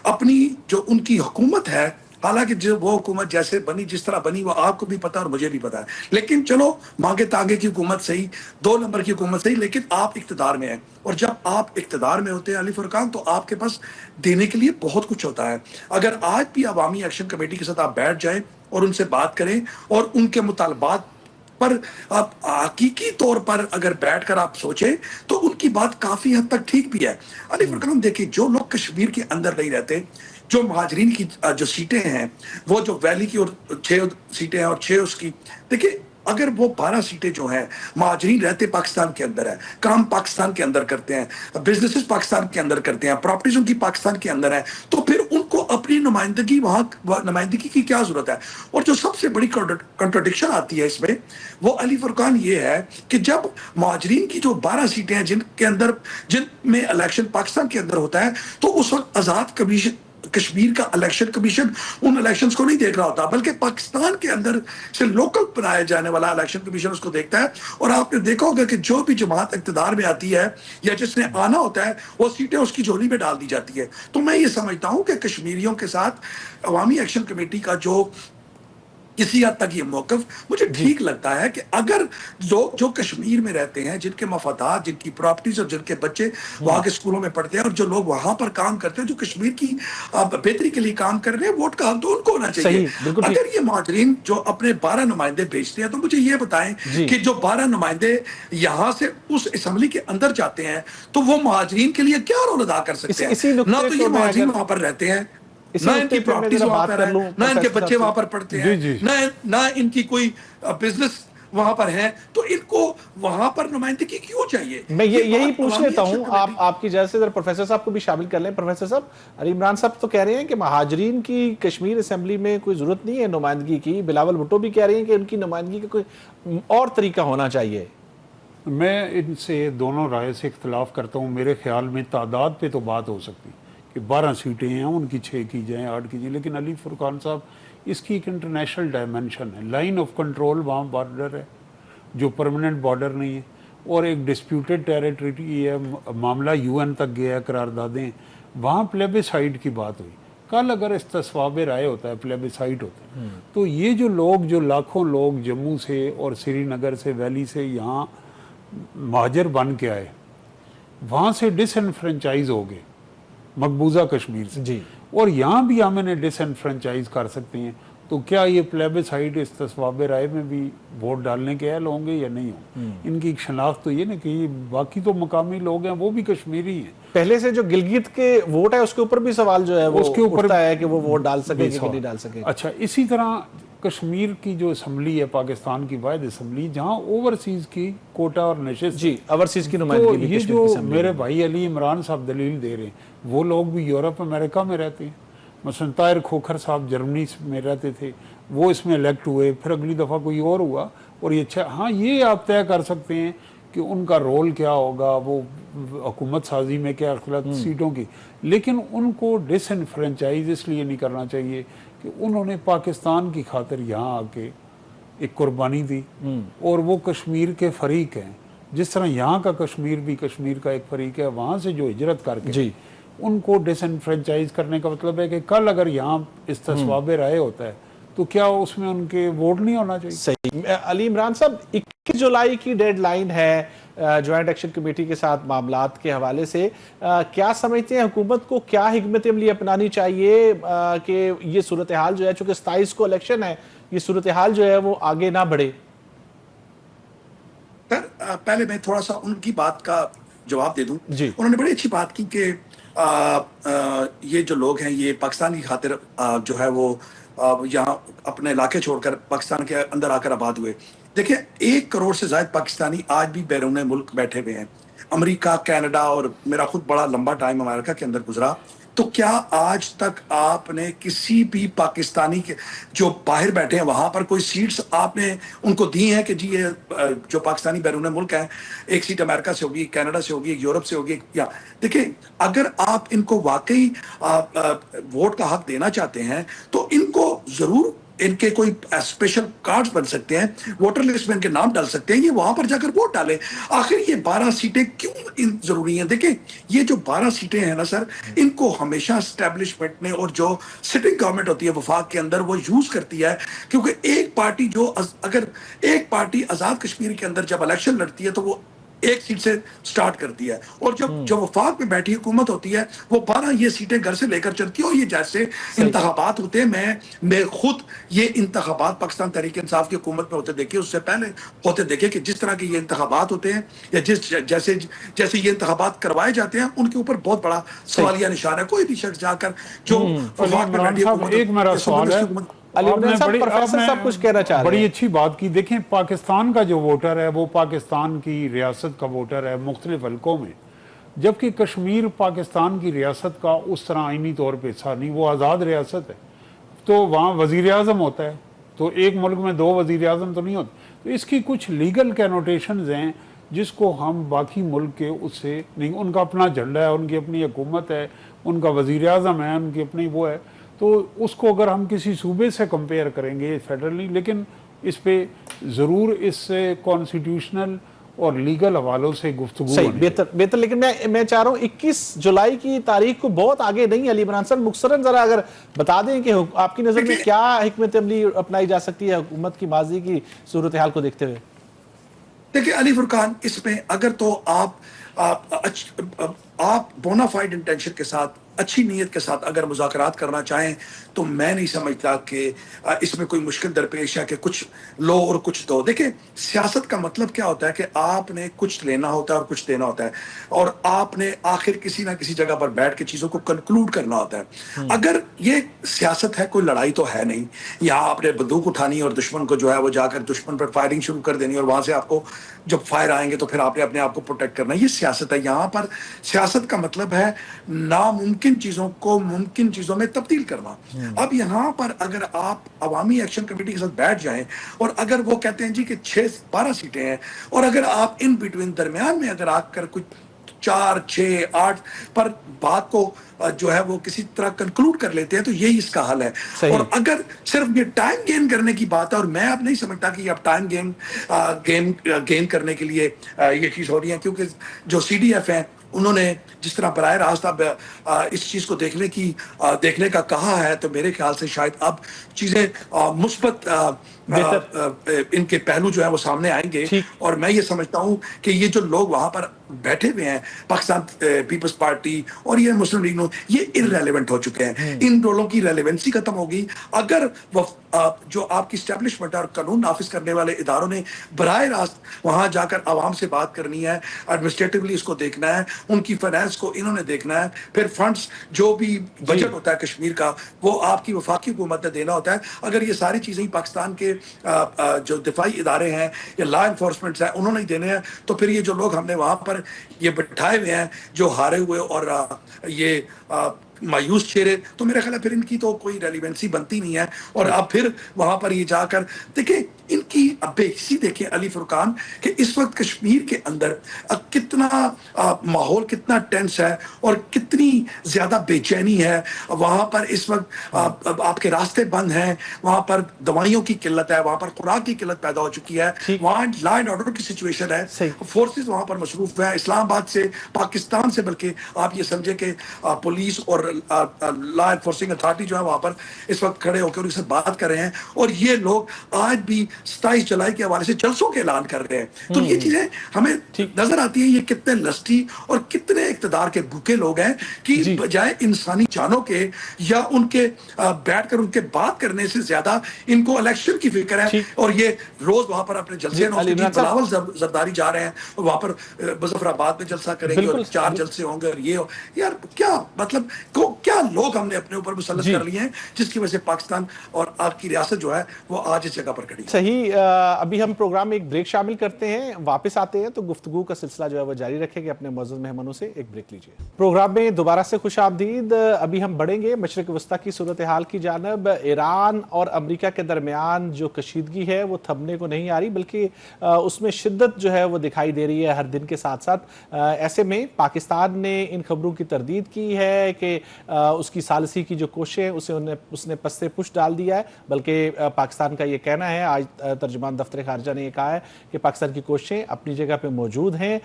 اپنی جو ان کی حکومت ہے، حالانکہ جو وہ حکومت جیسے بنی، جس طرح بنی، وہ آپ کو بھی پتا اور مجھے بھی پتا ہے، لیکن چلو مانگے تانگے کی حکومت صحیح، 2 نمبر کی حکومت صحیح، لیکن آپ اقتدار میں ہیں، اور جب آپ اقتدار میں ہوتے ہیں علی فرقان، تو آپ کے پاس دینے کے لیے بہت کچھ ہوتا ہے. اگر آج بھی عوامی ایکشن کمیٹی کے ساتھ آپ بیٹھ جائیں اور ان سے بات کریں اور ان کے مطالبات پر آپ حقیقی طور پر اگر بیٹھ کر آپ سوچیں تو ان کی بات کافی حد تک ٹھیک بھی ہے. علی فرقان دیکھیں، جو لوگ کشمیر کے اندر نہیں رہتے، جو مہاجرین کی جو سیٹیں ہیں، وہ جو ویلی کی اور 6 سیٹیں ہیں اور 6 اس کی، دیکھیں اگر وہ 12 سیٹیں جو ہیں، مہاجرین رہتے پاکستان کے اندر ہے، کام پاکستان کے اندر کرتے ہیں، بزنسز پاکستان کے اندر کرتے ہیں، پراپرٹیز ان کی پاکستان کے اندر ہے، تو پھر ان کو اپنی نمائندگی وہاں نمائندگی کی کیا ضرورت ہے؟ اور جو سب سے بڑی کنٹرڈکشن آتی ہے اس میں، وہ علی فرقان یہ ہے کہ جب مہاجرین کی جو 12 سیٹیں ہیں جن میں الیکشن پاکستان کے اندر ہوتا ہے، تو اس وقت آزاد کشمیر کا الیکشن کمیشن ان الیکشنز کو نہیں دیکھ رہا ہوتا، بلکہ پاکستان کے اندر سے لوکل بنایا جانے والا الیکشن کمیشن اس کو دیکھتا ہے. اور آپ نے دیکھا ہوگا کہ جو بھی جماعت اقتدار میں آتی ہے یا جس نے آنا ہوتا ہے، وہ سیٹیں اس کی جھولی میں ڈال دی جاتی ہے. تو میں یہ سمجھتا ہوں کہ کشمیریوں کے ساتھ عوامی ایکشن کمیٹی کا جو کسی حد تک یہ موقف مجھے ٹھیک لگتا ہے کہ اگر لوگ جو کشمیر میں رہتے ہیں، جن کے مفادات، جن کی پراپرٹیز اور جن کے بچے وہاں کے اسکولوں میں پڑھتے ہیں، اور جو لوگ وہاں پر کام کرتے ہیں، جو کشمیر کی بہتری کے لیے کام کر رہے ہیں، ووٹ کا حق تو ان کو ہونا چاہیے. اگر یہ مہاجرین جو اپنے 12 نمائندے بھیجتے ہیں، تو مجھے یہ بتائیں کہ جو 12 نمائندے یہاں سے اس اسمبلی کے اندر جاتے ہیں، تو وہ مہاجرین کے لیے کیا رول ادا کر سکتے ہیں؟ نہ تو یہ مہاجرین وہاں پر رہتے ہیں، نہ ان کی پراپرٹیز وہاں پر ہے، نہ ان کے بچے وہاں پر پڑھتے ہیں، نہ ان کی کوئی بزنس وہاں پر ہے، تو ان کو وہاں پر نمائندگی کیوں چاہیے؟ میں یہی پوچھ لیتا ہوں آپ کی جگہ سے ذرا پروفیسر صاحب کو بھی شامل کر لیں. پروفیسر صاحب، علی عمران صاحب تو کہہ رہے ہیں کہ مہاجرین کی کشمیر اسمبلی میں کوئی ضرورت نہیں ہے نمائندگی کی، بلاول بھٹو بھی کہہ رہے ہیں کہ ان کی نمائندگی کا کوئی اور طریقہ ہونا چاہیے. میں ان سے دونوں رائے سے اختلاف کرتا ہوں. میرے خیال میں تعداد پہ تو بات ہو سکتی کہ 12 سیٹیں ہیں، ان کی 6 کی جائیں، 8 کی جائیں، لیکن علی فرقان صاحب اس کی ایک انٹرنیشنل ڈائمنشن ہے. لائن آف کنٹرول وہاں بارڈر ہے جو پرماننٹ بارڈر نہیں ہے, اور ایک ڈسپیوٹڈ ٹیریٹری ہے, معاملہ UN تک گیا ہے, قراردادیں, وہاں پلیبیسائٹ کی بات ہوئی. کل اگر استصواب رائے ہوتا ہے, پلیبیسائٹ ہوتا ہے, تو یہ جو لوگ, جو لاکھوں لوگ جموں سے اور سری نگر سے, ویلی سے یہاں مہاجر بن کے آئے, وہاں سے ڈس انفرنچائز ہو گئے مقبوضہ کشمیر سے, جی, اور یہاں بھی ہم انہیں ڈس انفرنچائز کر سکتے ہیں. تو کیا یہ پلیبیسائٹ استصواب رائے میں بھی ووٹ ڈالنے کے اہل ہوں گے یا نہیں ہوں؟ ان کی ایک شناخت تو یہ نا کہ یہ باقی تو مقامی لوگ ہیں, وہ بھی کشمیری ہیں. پہلے سے جو گلگت کے ووٹ ہے اس کے اوپر بھی سوال جو ہے وہ اٹھتا ہے کہ وہ ووٹ ڈال سکے کہ نہیں ڈال سکے. اچھا, اسی طرح کشمیر کی جو اسمبلی ہے, پاکستان کی واحد اسمبلی جہاں اوورسیز کی کوٹا اور نشست, جی, اوورسیز کی تو نمائندگی بھی یہ کشمیر جو کی اسمبلی میرے بھائی علی عمران صاحب دلیل دے رہے ہیں, وہ لوگ بھی یورپ امریکہ میں رہتے ہیں. مثلا طاہر کھوکھر صاحب جرمنی میں رہتے تھے, وہ اس میں الیکٹ ہوئے, پھر اگلی دفعہ کوئی اور ہوا, اور یہ اچھا, ہاں یہ آپ طے کر سکتے ہیں کہ ان کا رول کیا ہوگا, وہ حکومت سازی میں کیا اختلاف سیٹوں کی, لیکن ان کو ڈس انفرنچائز اس لیے نہیں کرنا چاہیے کہ انہوں نے پاکستان کی خاطر یہاں آ کے ایک قربانی دی, اور وہ کشمیر کے فریق ہیں. جس طرح یہاں کا کشمیر بھی کشمیر کا ایک فریق ہے, وہاں سے جو ہجرت کر کے جی, ان کو ڈس انفرنچائز کرنے کا مطلب ہے کہ کل اگر یہاں استصواب رائے ہوتا ہے تو کیا اس میں ان کے ووٹ نہیں ہونا چاہیے؟ صحیح. علی عمران صاحب, 21 جولائی کی ڈیڈ لائن ہے جوائنٹ ایکشن کمیٹی کے ساتھ معاملات کے حوالے سے. کیا سمجھتے ہیں حکومت کو کیا حکمت عملی اپنانی چاہیے کہ یہ صورتحال جو ہے, چونکہ 27 کو الیکشن ہے, یہ صورتحال جو ہے وہ آگے نہ بڑھے؟ پہلے میں تھوڑا سا ان کی بات کا جواب دے دوں. جی, انہوں نے بڑی اچھی بات کی کہ یہ جو لوگ ہیں یہ پاکستان کی خاطر جو ہے وہ یہاں اپنے علاقے چھوڑ کر پاکستان کے اندر آ کر آباد ہوئے. دیکھیں 1 کروڑ سے زائد پاکستانی آج بھی بیرون ملک بیٹھے ہوئے ہیں, امریکہ, کینیڈا, اور میرا خود بڑا لمبا ٹائم امریکہ کے اندر گزرا. تو کیا آج تک آپ نے کسی بھی پاکستانی کے جو باہر بیٹھے ہیں وہاں پر کوئی سیٹس آپ نے ان کو دی ہیں کہ جی یہ جو پاکستانی بیرون ملک ہیں, 1 سیٹ امریکہ سے ہوگی, کینیڈا سے ہوگی, یورپ سے ہوگی؟ یا دیکھیں, اگر آپ ان کو واقعی ووٹ کا حق دینا چاہتے ہیں تو ان کو ضرور ان کے کوئی اسپیشل کارڈز بن سکتے ہیں, ووٹر لسٹ میں ان کے نام ڈال سکتے ہیں, یہ وہاں پر جا کر ووٹ ڈالیں. آخر یہ 12 سیٹیں کیوں ضروری ہیں؟ دیکھیں یہ جو 12 سیٹیں ہیں نا سر, ان کو ہمیشہ اسٹیبلشمنٹ نے اور جو سٹنگ گورنمنٹ ہوتی ہے وفاق کے اندر وہ یوز کرتی ہے, کیونکہ ایک پارٹی اگر ایک پارٹی آزاد کشمیر کے اندر جب الیکشن لڑتی ہے تو وہ 1 سیٹ سے سٹارٹ کرتی ہے, اور جب وفاق میں بیٹھی حکومت ہوتی ہے وہ 12 یہ سیٹیں گھر سے لے کر چلتی ہے. اور یہ جیسے انتخابات ہوتے ہیں, میں خود یہ انتخابات پاکستان تحریک انصاف کی حکومت میں ہوتے دیکھے, اس سے پہلے ہوتے دیکھے کہ جس طرح کے یہ انتخابات ہوتے ہیں یا جیسے یہ انتخابات کروائے جاتے ہیں, ان کے اوپر بہت بڑا سوالیہ نشان ہے. کوئی بھی شخص جا کر جو وفاق میں بیٹھی حکومت, ایک میرا سوال ہے, بڑی اچھی بات کی. دیکھیں پاکستان کا جو ووٹر ہے وہ پاکستان کی ریاست کا ووٹر ہے مختلف حلقوں میں, جبکہ کشمیر پاکستان کی ریاست کا اس طرح آئینی طور پہ حصہ نہیں, وہ آزاد ریاست ہے. تو وہاں وزیر اعظم ہوتا ہے, تو ایک ملک میں 2 وزیر اعظم تو نہیں ہوتے. تو اس کی کچھ لیگل کینوٹیشنز ہیں جس کو ہم باقی ملک کے اس سے نہیں, ان کا اپنا جھنڈا ہے, ان کی اپنی حکومت ہے, ان کا وزیر اعظم ہے, ان کی اپنی وہ ہے, تو اس کو اگر ہم کسی صوبے سے کمپیئر کریں گے فیڈرلی, لیکن اس پہ ضرور اس سے کانسٹیٹیوشنل اور لیگل حوالوں سے گفتگو صحیح, بہتر. لیکن میں چاہ رہا ہوں 21 جولائی کی تاریخ کو بہت آگے نہیں. علی عمران صاحب مختصراً ذرا اگر بتا دیں کہ آپ کی نظر میں کیا حکمت عملی اپنائی جا سکتی ہے حکومت کی ماضی کی صورتحال کو دیکھتے ہوئے؟ دیکھیں علی فرقان, اس میں اگر تو آپ بونافائیڈ انٹینشن کے ساتھ, اچھی نیت کے ساتھ اگر مذاکرات کرنا چاہیں تو میں نہیں سمجھتا کہ اس میں کوئی مشکل درپیش ہے کہ کچھ لو اور کچھ دو. دیکھیں سیاست کا مطلب کیا ہوتا ہے کہ آپ نے کچھ لینا ہوتا ہے اور کچھ دینا ہوتا ہے, اور آپ نے آخر کسی نہ کسی جگہ پر بیٹھ کے چیزوں کو کنکلوڈ کرنا ہوتا ہے. اگر یہ سیاست ہے, کوئی لڑائی تو ہے نہیں, یہاں آپ نے بندوق اٹھانی اور دشمن کو جو ہے وہ جا کر دشمن پر فائرنگ شروع کر دینی, اور وہاں سے آپ کو جب فائر آئیں گے تو پھر آپ نے اپنے آپ کو پروٹیکٹ کرنا. یہ سیاست ہے. یہاں پر سیاست کا مطلب ہے ناممکن چیزوں کو ممکن چیزوں میں تبدیل کرنا. اب یہاں پر اگر آپ عوامی ایکشن کمیٹی کے ساتھ بیٹھ جائیں اور اگر وہ کہتے ہیں جی کہ 12 سیٹیں ہیں, اور اگر آپ ان بٹوین درمیان میں اگر آ کر کچھ 4, 6, 8 پر بات کو جو ہے وہ کسی طرح کنکلوڈ کر لیتے ہیں تو یہی اس کا حل ہے. صحیح. اور اگر صرف یہ ٹائم گین کرنے کی بات ہے, اور میں اب نہیں سمجھتا کہ اب ٹائم گین کرنے کے لیے یہ چیز ہو رہی ہے, کیونکہ جو CDF ہیں انہوں نے جس طرح براہ راست اب اس چیز کو دیکھنے کا کہا ہے, تو میرے خیال سے شاید اب چیزیں مثبت ان کے پہلو جو ہے وہ سامنے آئیں گے. اور میں یہ سمجھتا ہوں کہ یہ جو لوگ وہاں پر بیٹھے ہوئے ہیں, پاکستان پیپلز پارٹی اور یہ مسلم لیگ, یہ irrelevant ہو چکے ہیں. ان رولوں کی ریلیونسی ختم ہوگی اگر جو آپ کی اسٹیبلشمنٹ اور قانون نافذ کرنے والے اداروں نے براہ راست وہاں جا کر عوام سے بات کرنی ہے, ایڈمنسٹریٹولی اس کو دیکھنا ہے, ان کی فائنانس کو انہوں نے دیکھنا ہے, پھر فنڈز جو بھی بجٹ ہوتا ہے کشمیر کا وہ آپ کی وفاقی حکومت نے دینا ہوتا ہے. اگر یہ ساری چیزیں پاکستان کے جو دفاعی ادارے ہیں یا لا انفورسمنٹ ہیں انہوں نے دینے ہیں, تو پھر یہ جو لوگ ہم نے وہاں پر یہ بٹھائے ہوئے ہیں جو ہارے ہوئے اور یہ مایوس چہرے, تو میرا خیال ہے پھر ان کی تو کوئی ریلیونسی بنتی نہیں ہے. اور اب پھر وہاں پر یہ جا کر دیکھیں ان کی بے حسی دیکھیں علی فرقان, کہ اس وقت کشمیر کے اندر کتنا ماحول کتنا ٹینس ہے اور کتنی زیادہ بے چینی ہے. وہاں پر اس وقت آپ کے راستے بند ہیں, وہاں پر دوائیوں کی قلت ہے, وہاں پر خوراک کی قلت پیدا ہو چکی ہے, وہاں لا اینڈ آرڈر کی سچویشن ہے, فورسز وہاں پر مصروف ہیں اسلام آباد سے پاکستان سے, بلکہ آپ یہ سمجھے کہ پولیس اور لا انفورسنگ اتھارٹی جو ہے وہاں پر اس وقت کھڑے ہو کے ان سے بات کر رہے ہیں. اور یہ لوگ آج بھی 27 جولائی کے حوالے سے جلسوں کے اعلان کر رہے ہیں. تو یہ چیزیں ہمیں نظر آتی ہیں, یہ کتنے لسٹی اور کتنے اقتدار کے بھوکے لوگ ہیں کہ بجائے انسانی جانوں کے یا ان کے بیٹھ کر ان کے بات کرنے سے زیادہ ان کو الیکشن کی فکر ہے. اور یہ روز وہاں پر اپنے جلسے بلاول زرداری جا رہے ہیں, وہاں پر مظفر آباد میں جلسہ کریں گے اور 4 جلسے ہوں گے. اور یہ یار کیا مطلب کیا لوگ ہم نے اپنے اوپر مسلط کر لیے ہیں جس کی وجہ سے پاکستان اور آپ کی ریاست جو ہے وہ آج اس جگہ پر کھڑی ہے. صحیح. ابھی ہم پروگرام میں ایک بریک شامل کرتے ہیں, واپس آتے ہیں تو گفتگو کا سلسلہ جو ہے وہ جاری رکھیں گے اپنے معزز مہمانوں سے. ایک بریک لیجئے. پروگرام میں دوبارہ سے خوش آمدید. ابھی ہم بڑھیں گے مشرق وسطیٰ کی صورتحال کی جانب. ایران اور امریکہ کے درمیان جو کشیدگی ہے وہ تھمنے کو نہیں آ رہی, بلکہ اس میں شدت جو ہے وہ دکھائی دے رہی ہے ہر دن کے ساتھ ساتھ. ایسے میں پاکستان نے ان خبروں کی تردید کی ہے کہ اس کی ثالثی کی جو کوششیں اس نے پس سے پش ڈال دیا ہے, بلکہ پاکستان کا یہ کہنا ہے, آج ترجمان دفتر خارجہ نے یہ کہا ہے کہ پاکستان کی کوششیں اپنی جگہ پہ موجود ہیں.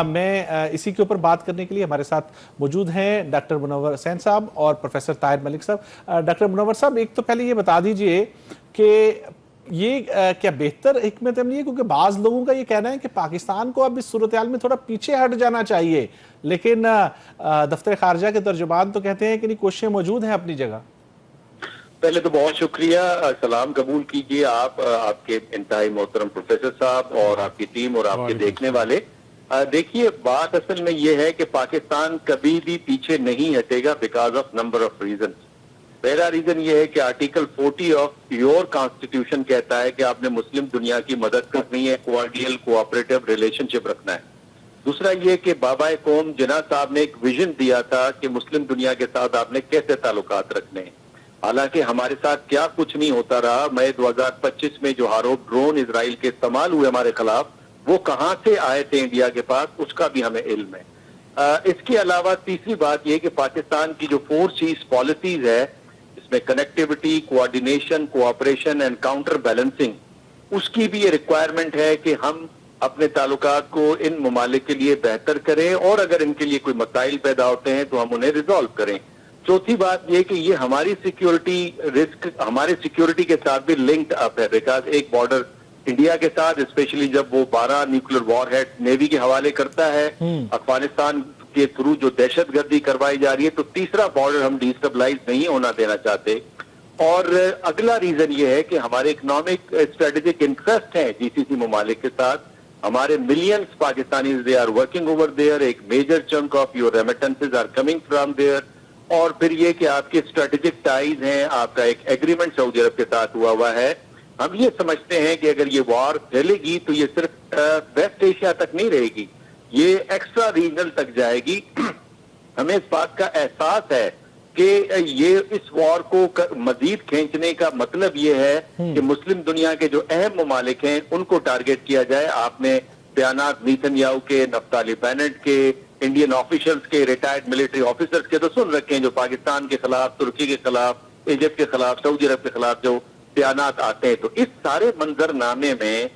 میں اسی کے اوپر بات کرنے کے لیے ہمارے ساتھ موجود ہیں ڈاکٹر منور حسین صاحب اور پروفیسر طاہر ملک صاحب. ڈاکٹر منور صاحب, ایک تو پہلے یہ بتا دیجئے کہ یہ کیا بہتر حکمت عملی ہے, کیونکہ بعض لوگوں کا یہ کہنا ہے کہ پاکستان کو اب اس صورتحال میں تھوڑا پیچھے ہٹ جانا چاہیے, لیکن دفتر خارجہ کے ترجمان تو کہتے ہیں کہ نہیں, کوششیں موجود ہیں اپنی جگہ. پہلے تو بہت شکریہ, سلام قبول کیجئے آپ کے انتہائی محترم پروفیسر صاحب اور آپ کی ٹیم اور آپ کے دیکھنے والے. دیکھیے بات اصل میں یہ ہے کہ پاکستان کبھی بھی پیچھے نہیں ہٹے گا because of number of reasons. پہلا ریزن یہ ہے کہ آرٹیکل 40 آف یور کانسٹیٹیوشن کہتا ہے کہ آپ نے مسلم دنیا کی مدد کرنی ہے, کوارڈیل کوآپریٹو ریلیشن شپ رکھنا ہے. دوسرا یہ کہ بابا قوم جناح صاحب نے ایک ویژن دیا تھا کہ مسلم دنیا کے ساتھ آپ نے کیسے تعلقات رکھنے ہیں. حالانکہ ہمارے ساتھ کیا کچھ نہیں ہوتا رہا. مئی 2025 میں جو ہاروپ ڈرون اسرائیل کے استعمال ہوئے ہمارے خلاف, وہ کہاں سے آئے تھے انڈیا کے پاس, اس کا بھی ہمیں علم ہے. اس کے علاوہ تیسری بات یہ کہ پاکستان کی جو 4 چیز پالیسیز ہے, اس میں connectivity, coordination, cooperation and counter balancing, اس کی بھی یہ ریکوائرمنٹ ہے کہ ہم اپنے تعلقات کو ان ممالک کے لیے بہتر کریں, اور اگر ان کے لیے کوئی مسائل پیدا ہوتے ہیں تو ہم انہیں ریزالو کریں. چوتھی بات یہ کہ یہ ہماری سیکیورٹی رسک ہمارے سیکیورٹی کے ساتھ بھی لنکڈ اپ ہے, بیکاز ایک بارڈر انڈیا کے ساتھ, اسپیشلی جب وہ 12 نیوکلیر وار ہیڈ نیوی کے حوالے کرتا ہے, افغانستان کے تھرو جو دہشت گردی کروائی جا رہی ہے, تو تیسرا بارڈر ہم ڈیسٹیبلائز نہیں ہونا دینا چاہتے. اور اگلا ریزن یہ ہے کہ ہمارے اکنامک اسٹریٹجک انٹرسٹ ہیں جی سی سی ممالک کے ساتھ. ہمارے millions Pakistanis they are working over there, ایک major chunk of your remittances are coming from there. اور پھر یہ کہ آپ کے اسٹریٹجک ٹائز ہیں, آپ کا ایک ایگریمنٹ سعودی عرب کے ساتھ ہوا ہے. ہم یہ سمجھتے ہیں کہ اگر یہ وار پھیلے گی تو یہ صرف ویسٹ ایشیا تک نہیں رہے گی, یہ ایکسٹرا ریجنل تک جائے گی. ہمیں اس بات کا احساس ہے کہ یہ اس وار کو مزید کھینچنے کا مطلب یہ ہے کہ مسلم دنیا کے جو اہم ممالک ہیں ان کو ٹارگٹ کیا جائے. آپ نے بیانات نیتن یاہو کے, نفتالی بینٹ کے, انڈین آفیشلز کے, ریٹائرڈ ملٹری آفیسرز کے تو سن رکھے ہیں, جو پاکستان کے خلاف, ترکی کے خلاف, ایجپٹ کے خلاف, سعودی عرب کے خلاف جو بیانات آتے ہیں. تو اس سارے منظر نامے میں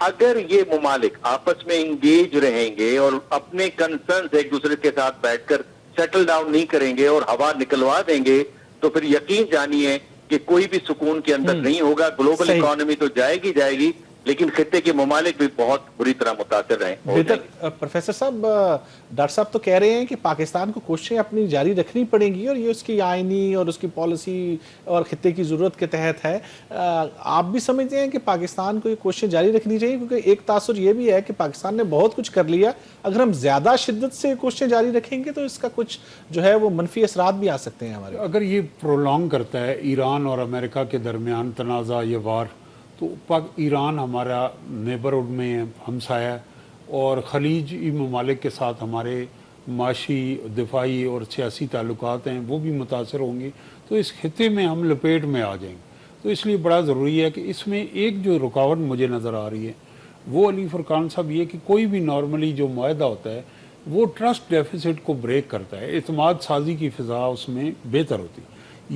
اگر یہ ممالک آپس میں انگیج رہیں گے اور اپنے کنسرنز ایک دوسرے کے ساتھ بیٹھ کر سیٹل ڈاؤن نہیں کریں گے اور ہوا نکلوا دیں گے, تو پھر یقین جانیے کہ کوئی بھی سکون کے اندر نہیں ہوگا. گلوبل اکانومی تو جائے گی, لیکن خطے کے ممالک بھی بہت بری طرح متاثر رہے. بہتر پروفیسر صاحب, ڈاکٹر صاحب تو کہہ رہے ہیں کہ پاکستان کو کوششیں اپنی جاری رکھنی پڑیں گی اور یہ اس کی آئینی اور اس کی پالیسی اور خطے کی ضرورت کے تحت ہے. آپ بھی سمجھتے ہیں کہ پاکستان کو یہ کوششیں جاری رکھنی چاہیے, کیونکہ ایک تاثر یہ بھی ہے کہ پاکستان نے بہت کچھ کر لیا, اگر ہم زیادہ شدت سے کوششیں جاری رکھیں گے تو اس کا کچھ جو ہے وہ منفی اثرات بھی آ سکتے ہیں ہمارے. اگر یہ پرولونگ کرتا ہے ایران اور امریکہ کے درمیان تنازع, یہ وار, تو ایران ہمارا نیبرہڈ میں ہمسایہ اور خلیجی ممالک کے ساتھ ہمارے معاشی, دفاعی اور سیاسی تعلقات ہیں, وہ بھی متاثر ہوں گے. تو اس خطے میں ہم لپیٹ میں آ جائیں گے. تو اس لیے بڑا ضروری ہے کہ اس میں ایک جو رکاوٹ مجھے نظر آ رہی ہے وہ علی فرقان صاحب یہ کہ کوئی بھی نارملی جو معاہدہ ہوتا ہے وہ ٹرسٹ ڈیفیسٹ کو بریک کرتا ہے, اعتماد سازی کی فضا اس میں بہتر ہوتی.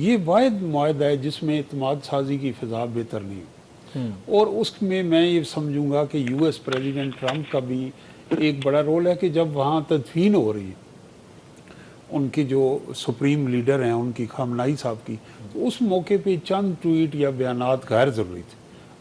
یہ واحد معاہدہ ہے جس میں اعتماد سازی کی فضا بہتر نہیں ہے. اور اس میں یہ سمجھوں گا کہ یو ایس پریزیڈنٹ ٹرمپ کا بھی ایک بڑا رول ہے کہ جب وہاں تدفین ہو رہی ہے ان کی جو سپریم لیڈر ہیں, ان کی خامنائی صاحب کی, تو اس موقع پہ چند ٹویٹ یا بیانات غیر ضروری تھے.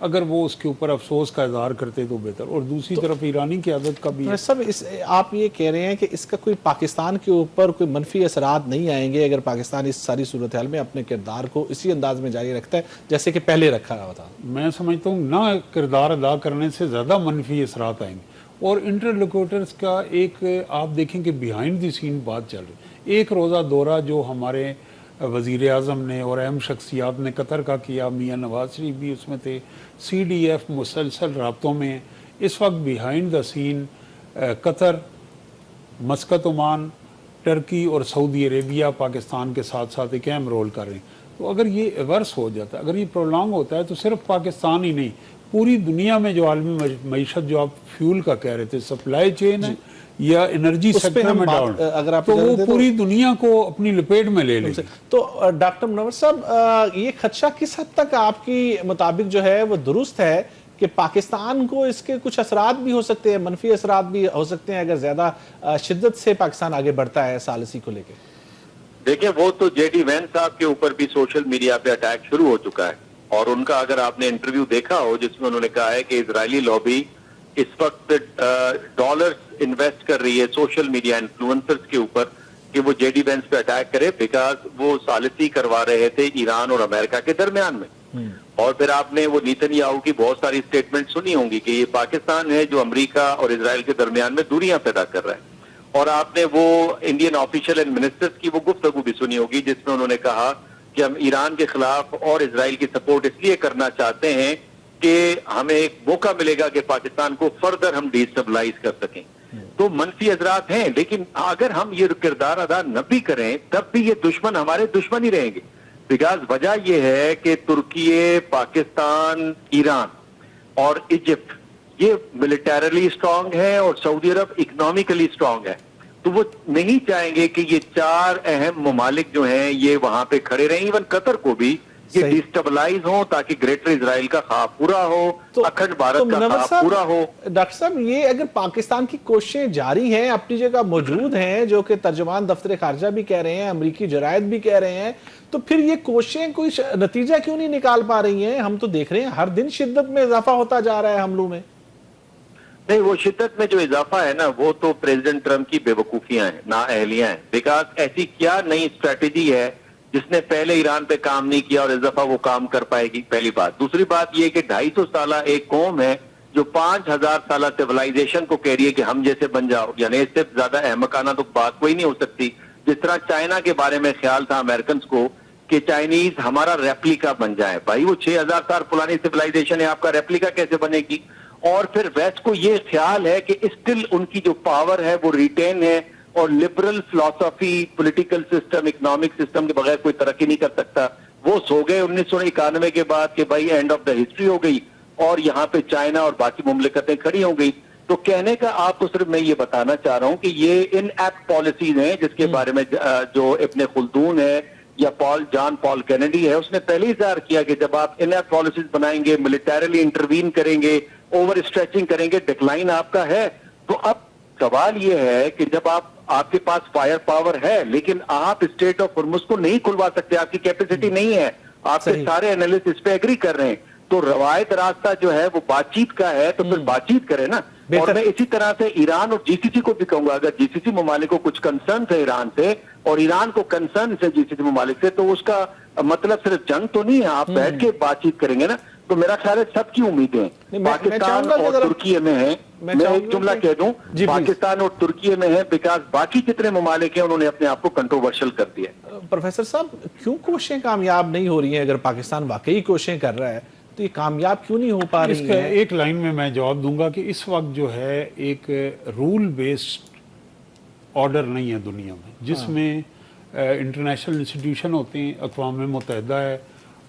اگر وہ اس کے اوپر افسوس کا اظہار کرتے تو بہتر. اور دوسری طرف ایرانی قیادت کا بھی سب آپ یہ کہہ رہے ہیں کہ اس کا کوئی پاکستان کے اوپر کوئی منفی اثرات نہیں آئیں گے اگر پاکستان اس ساری صورتحال میں اپنے کردار کو اسی انداز میں جاری رکھتا ہے جیسے کہ پہلے رکھا ہوا تھا. میں سمجھتا ہوں نہ کردار ادا کرنے سے زیادہ منفی اثرات آئیں گے. اور انٹرلوکیٹرز کا ایک آپ دیکھیں کہ بیہائنڈ دی سین بات چل رہی. ایک روزہ دورہ جو ہمارے وزیر اعظم نے اور اہم شخصیات نے قطر کا کیا, میاں نواز شریف بھی اس میں تھے, سی ڈی ایف مسلسل رابطوں میں ہیں. اس وقت behind the scene Qatar, Muscat Oman, Turkey اور سعودی عربیہ پاکستان کے ساتھ ساتھ ایک اہم رول کر رہے ہیں. تو اگر یہ ایورس ہو جاتا ہے, اگر یہ پرولونگ ہوتا ہے, تو صرف پاکستان ہی نہیں پوری دنیا میں جو عالمی معیشت جو آپ فیول کا کہہ رہے تھے, سپلائی چین ہے یا انرجی سیکٹر میں ڈاؤن, تو وہ پوری دنیا کو اپنی لپیٹ میں لے لیں گے. تو ڈاکٹر منور صاحب, یہ خدشہ کس حد تک آپ کی مطابق جو ہے وہ درست ہے کہ پاکستان کو اس کے کچھ اثرات بھی ہو سکتے ہیں, منفی اثرات بھی ہو سکتے ہیں اگر زیادہ شدت سے پاکستان آگے بڑھتا ہے ثالثی کو لے کے؟ دیکھیں, وہ تو جے ڈی وینس صاحب کے اوپر بھی سوشل میڈیا پہ اٹیک شروع ہو چکا ہے, اور ان کا اگر آپ نے انٹرویو دیکھا ہو جس میں انہوں نے کہا ہے کہ اسرائیلی لابی اس وقت ڈالرز انویسٹ کر رہی ہے سوشل میڈیا انفلوئنسرز کے اوپر کہ وہ جے ڈی وینس پہ اٹیک کرے, بیکاز وہ ثالثی کروا رہے تھے ایران اور امریکہ کے درمیان میں. اور پھر آپ نے وہ نیتن یاہو کی بہت ساری سٹیٹمنٹ سنی ہوں گی کہ یہ پاکستان ہے جو امریکہ اور اسرائیل کے درمیان میں دوریاں پیدا کر رہا ہے. اور آپ نے وہ انڈین آفیشل اینڈ منسٹرز کی وہ گفتگو بھی سنی ہوگی جس میں انہوں نے کہا کہ ہم ایران کے خلاف اور اسرائیل کی سپورٹ اس لیے کرنا چاہتے ہیں کہ ہمیں ایک موقع ملے گا کہ پاکستان کو فردر ہم ڈیسٹیبلائز کر سکیں. تو منفی اثرات ہیں, لیکن اگر ہم یہ کردار ادا نہ بھی کریں تب بھی یہ دشمن ہمارے دشمن ہی رہیں گے. بیکاز وجہ یہ ہے کہ ترکی, پاکستان, ایران اور ایجپٹ یہ ملیٹریلی اسٹرانگ ہے اور سعودی عرب اکنامکلی اسٹرانگ ہے. تو وہ نہیں چاہیں گے کہ یہ چار اہم ممالک جو ہیں یہ وہاں پہ کھڑے رہیں. ایون قطر کو بھی یہ ڈیسٹیبلائز ہوں تاکہ گریٹر اسرائیل کا خواب پورا ہو, اکھنڈ بھارت کا خواب پورا ہو. ڈاکٹر صاحب, یہ اگر پاکستان کی کوششیں جاری ہیں, اپنی جگہ موجود ہیں, جو کہ ترجمان دفتر خارجہ بھی کہہ رہے ہیں, امریکی جرائد بھی کہہ رہے ہیں, تو پھر یہ کوششیں کوئی نتیجہ کیوں نہیں نکال پا رہی ہیں؟ ہم تو دیکھ رہے ہیں ہر دن شدت میں اضافہ ہوتا جا رہا ہے حملوں میں. نہیں, وہ شدت میں جو اضافہ ہے نا وہ تو پریزیڈنٹ ٹرمپ کی بے وقوفیاں ہیں, نااہلیاں ہیں. بیکاز ایسی کیا نئی اسٹریٹجی ہے جس نے پہلے ایران پہ کام نہیں کیا اور اس دفعہ وہ کام کر پائے گی؟ پہلی بات. دوسری بات یہ کہ 250 سالہ ایک قوم ہے جو 5000 سالہ سیولائزیشن کو کہہ رہی ہے کہ ہم جیسے بن جاؤ, یعنی اس سے زیادہ احمقانہ تو بات کوئی نہیں ہو سکتی. جس طرح چائنا کے بارے میں خیال تھا امریکنز کو کہ چائنیز ہمارا ریپلیکا بن جائے. بھائی وہ 6000 سال پرانی سیولائزیشن ہے, آپ کا ریپلیکا کیسے بنے گی؟ اور پھر ویسٹ کو یہ خیال ہے کہ اسٹل ان کی جو پاور ہے وہ ریٹین ہے, اور لبرل فلسفی, پولیٹیکل سسٹم, اکنامک سسٹم کے بغیر کوئی ترقی نہیں کر سکتا. وہ سو گئے 1991 کے بعد کہ بھائی اینڈ آف دا ہسٹری ہو گئی, اور یہاں پہ چائنا اور باقی مملکتیں کھڑی ہو گئی. تو کہنے کا آپ کو صرف میں یہ بتانا چاہ رہا ہوں کہ یہ ان ایکٹ پالیسیز ہیں جس کے بارے میں جو ابن خلدون ہے یا جان پال کینیڈی ہے اس نے پہلے ہی ظاہر کیا کہ جب آپ ان ایکٹ پالیسیز بنائیں گے, ملیٹریلی انٹروین کریں گے, اوور اسٹریچنگ کریں گے, ڈکلائن آپ کا ہے. تو اب سوال یہ ہے کہ جب آپ کے پاس فائر پاور ہے لیکن آپ اسٹریٹ آف ہرمز کو نہیں کھلوا سکتے, آپ کی کیپیسٹی نہیں ہے, آپ کے سارے انالیسٹ اس پہ ایگری کر رہے ہیں, تو روایت راستہ جو ہے وہ بات چیت کا ہے, تو پھر بات چیت کرے نا. اور میں اسی طرح سے ایران اور جی سی سی کو بھی کہوں گا, اگر جی سی سی ممالک کو کچھ کنسرن ہے ایران سے اور ایران کو کنسرن ہے جی سی سی ممالک سے, تو اس کا مطلب صرف جنگ تو نہیں ہے, آپ بیٹھ کے بات چیت کریں گے نا. تو میرا خیال ہے سب کی امیدیں پاکستان اور ترکی میں ہیں. میں ایک جملہ کہہ دوں, پاکستان اور ترکی میں ہے بیکاز باقی جتنے ممالک ہیں انہوں نے اپنے آپ کو کنٹروورشل کر دیا. پروفیسر صاحب, کیوں کوششیں کامیاب نہیں ہو رہی ہیں؟ اگر پاکستان واقعی کوششیں کر رہا ہے تو یہ کامیاب کیوں نہیں ہو پا رہی ہیں؟ اس کا ایک لائن میں جواب دوں گا کہ اس وقت جو ہے ایک رول بیسڈ آرڈر نہیں ہے دنیا میں, جس میں انٹرنیشنل انسٹیٹیوشن ہوتے ہیں, اقوام متحدہ ہے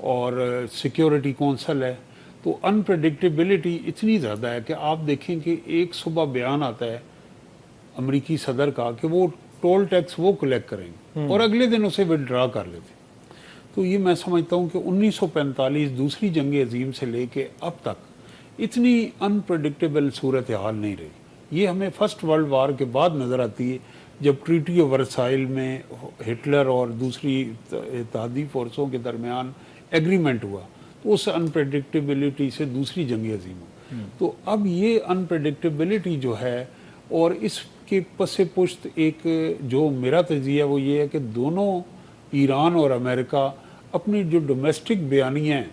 اور سیکیورٹی کونسل ہے, تو انپریڈکٹیبلٹی اتنی زیادہ ہے کہ آپ دیکھیں کہ ایک صبح بیان آتا ہے امریکی صدر کا کہ وہ ٹول ٹیکس وہ کلیکٹ کریں گے اور اگلے دن اسے وڈرا کر لیتے. تو یہ میں سمجھتا ہوں کہ 1945 دوسری جنگ عظیم سے لے کے اب تک اتنی انپریڈکٹیبل صورتحال نہیں رہی. یہ ہمیں فرسٹ ورلڈ وار کے بعد نظر آتی ہے جب ٹریٹی آف ورسائل میں ہٹلر اور دوسری اتحادی فورسوں کے درمیان ایگریمنٹ ہوا, تو اس انپریڈکٹیبلٹی سے دوسری جنگ عظیم ہو. تو اب یہ انپریڈکٹیبلٹی جو ہے اور اس کے پس پشت ایک جو میرا تجزیہ وہ یہ ہے کہ دونوں ایران اور امریکہ اپنی جو ڈومیسٹک بیانیاں ہیں,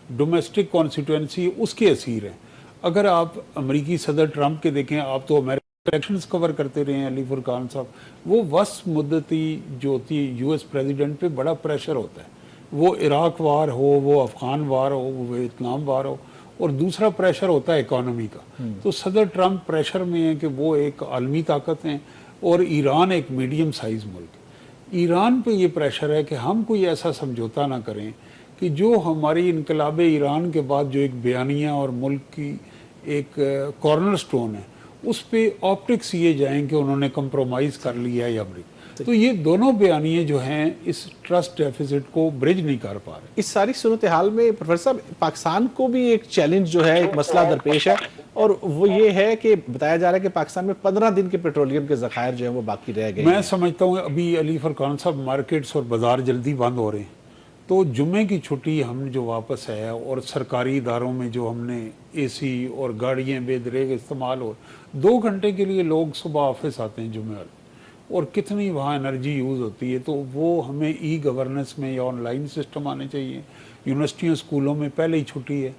ڈومیسٹک کانسٹیٹوئنسی, اس کے اسیر ہیں. اگر آپ امریکی صدر ٹرمپ کے دیکھیں, آپ تو امریکہ الیکشنز کور کرتے رہے ہیں علی فرقان صاحب, وہ وسط مدتی جو ہوتی ہے یو ایس پریزیڈنٹ پہ بڑا پریشر ہوتا ہے, وہ عراق وار ہو, وہ افغان وار ہو, وہ ویتنام وار ہو, اور دوسرا پریشر ہوتا ہے اکانومی کا. تو صدر ٹرمپ پریشر میں ہے کہ وہ ایک عالمی طاقت ہیں اور ایران ایک میڈیم سائز ملک. ایران پہ یہ پریشر ہے کہ ہم کوئی ایسا سمجھوتا نہ کریں کہ جو ہماری انقلاب ایران کے بعد جو ایک بیانیہ اور ملک کی ایک کارنر سٹون ہے اس پہ آپٹکس یہ جائیں کہ انہوں نے کمپرومائز کر لیا ہے امریکہ. تو یہ دونوں بیانیے جو ہیں اس ٹرسٹ ڈیفیسٹ کو برج نہیں کر پا رہے. اس ساری صورتحال میں پروفیسر صاحب پاکستان کو بھی ایک چیلنج جو ہے, ایک مسئلہ درپیش ہے, اور وہ یہ ہے کہ بتایا جا رہا ہے کہ پاکستان میں 15 دن کے پیٹرولیم کے ذخائر جو ہیں وہ باقی رہ گئے. میں سمجھتا ہوں ابھی علی فرقان صاحب مارکیٹس اور بازار جلدی بند ہو رہے ہیں, تو جمعے کی چھٹی ہم جو واپس ہے اور سرکاری اداروں میں جو ہم نے اے سی اور گاڑیاں بے دریغ استعمال ہو, 2 گھنٹے کے لیے لوگ صبح آفس آتے ہیں جمعے والے, اور کتنی وہاں انرجی یوز ہوتی ہے. تو وہ ہمیں ای گورننس میں یا آن لائن سسٹم آنے چاہیے. یونیورسٹیوں اسکولوں میں پہلے ہی چھٹی ہے,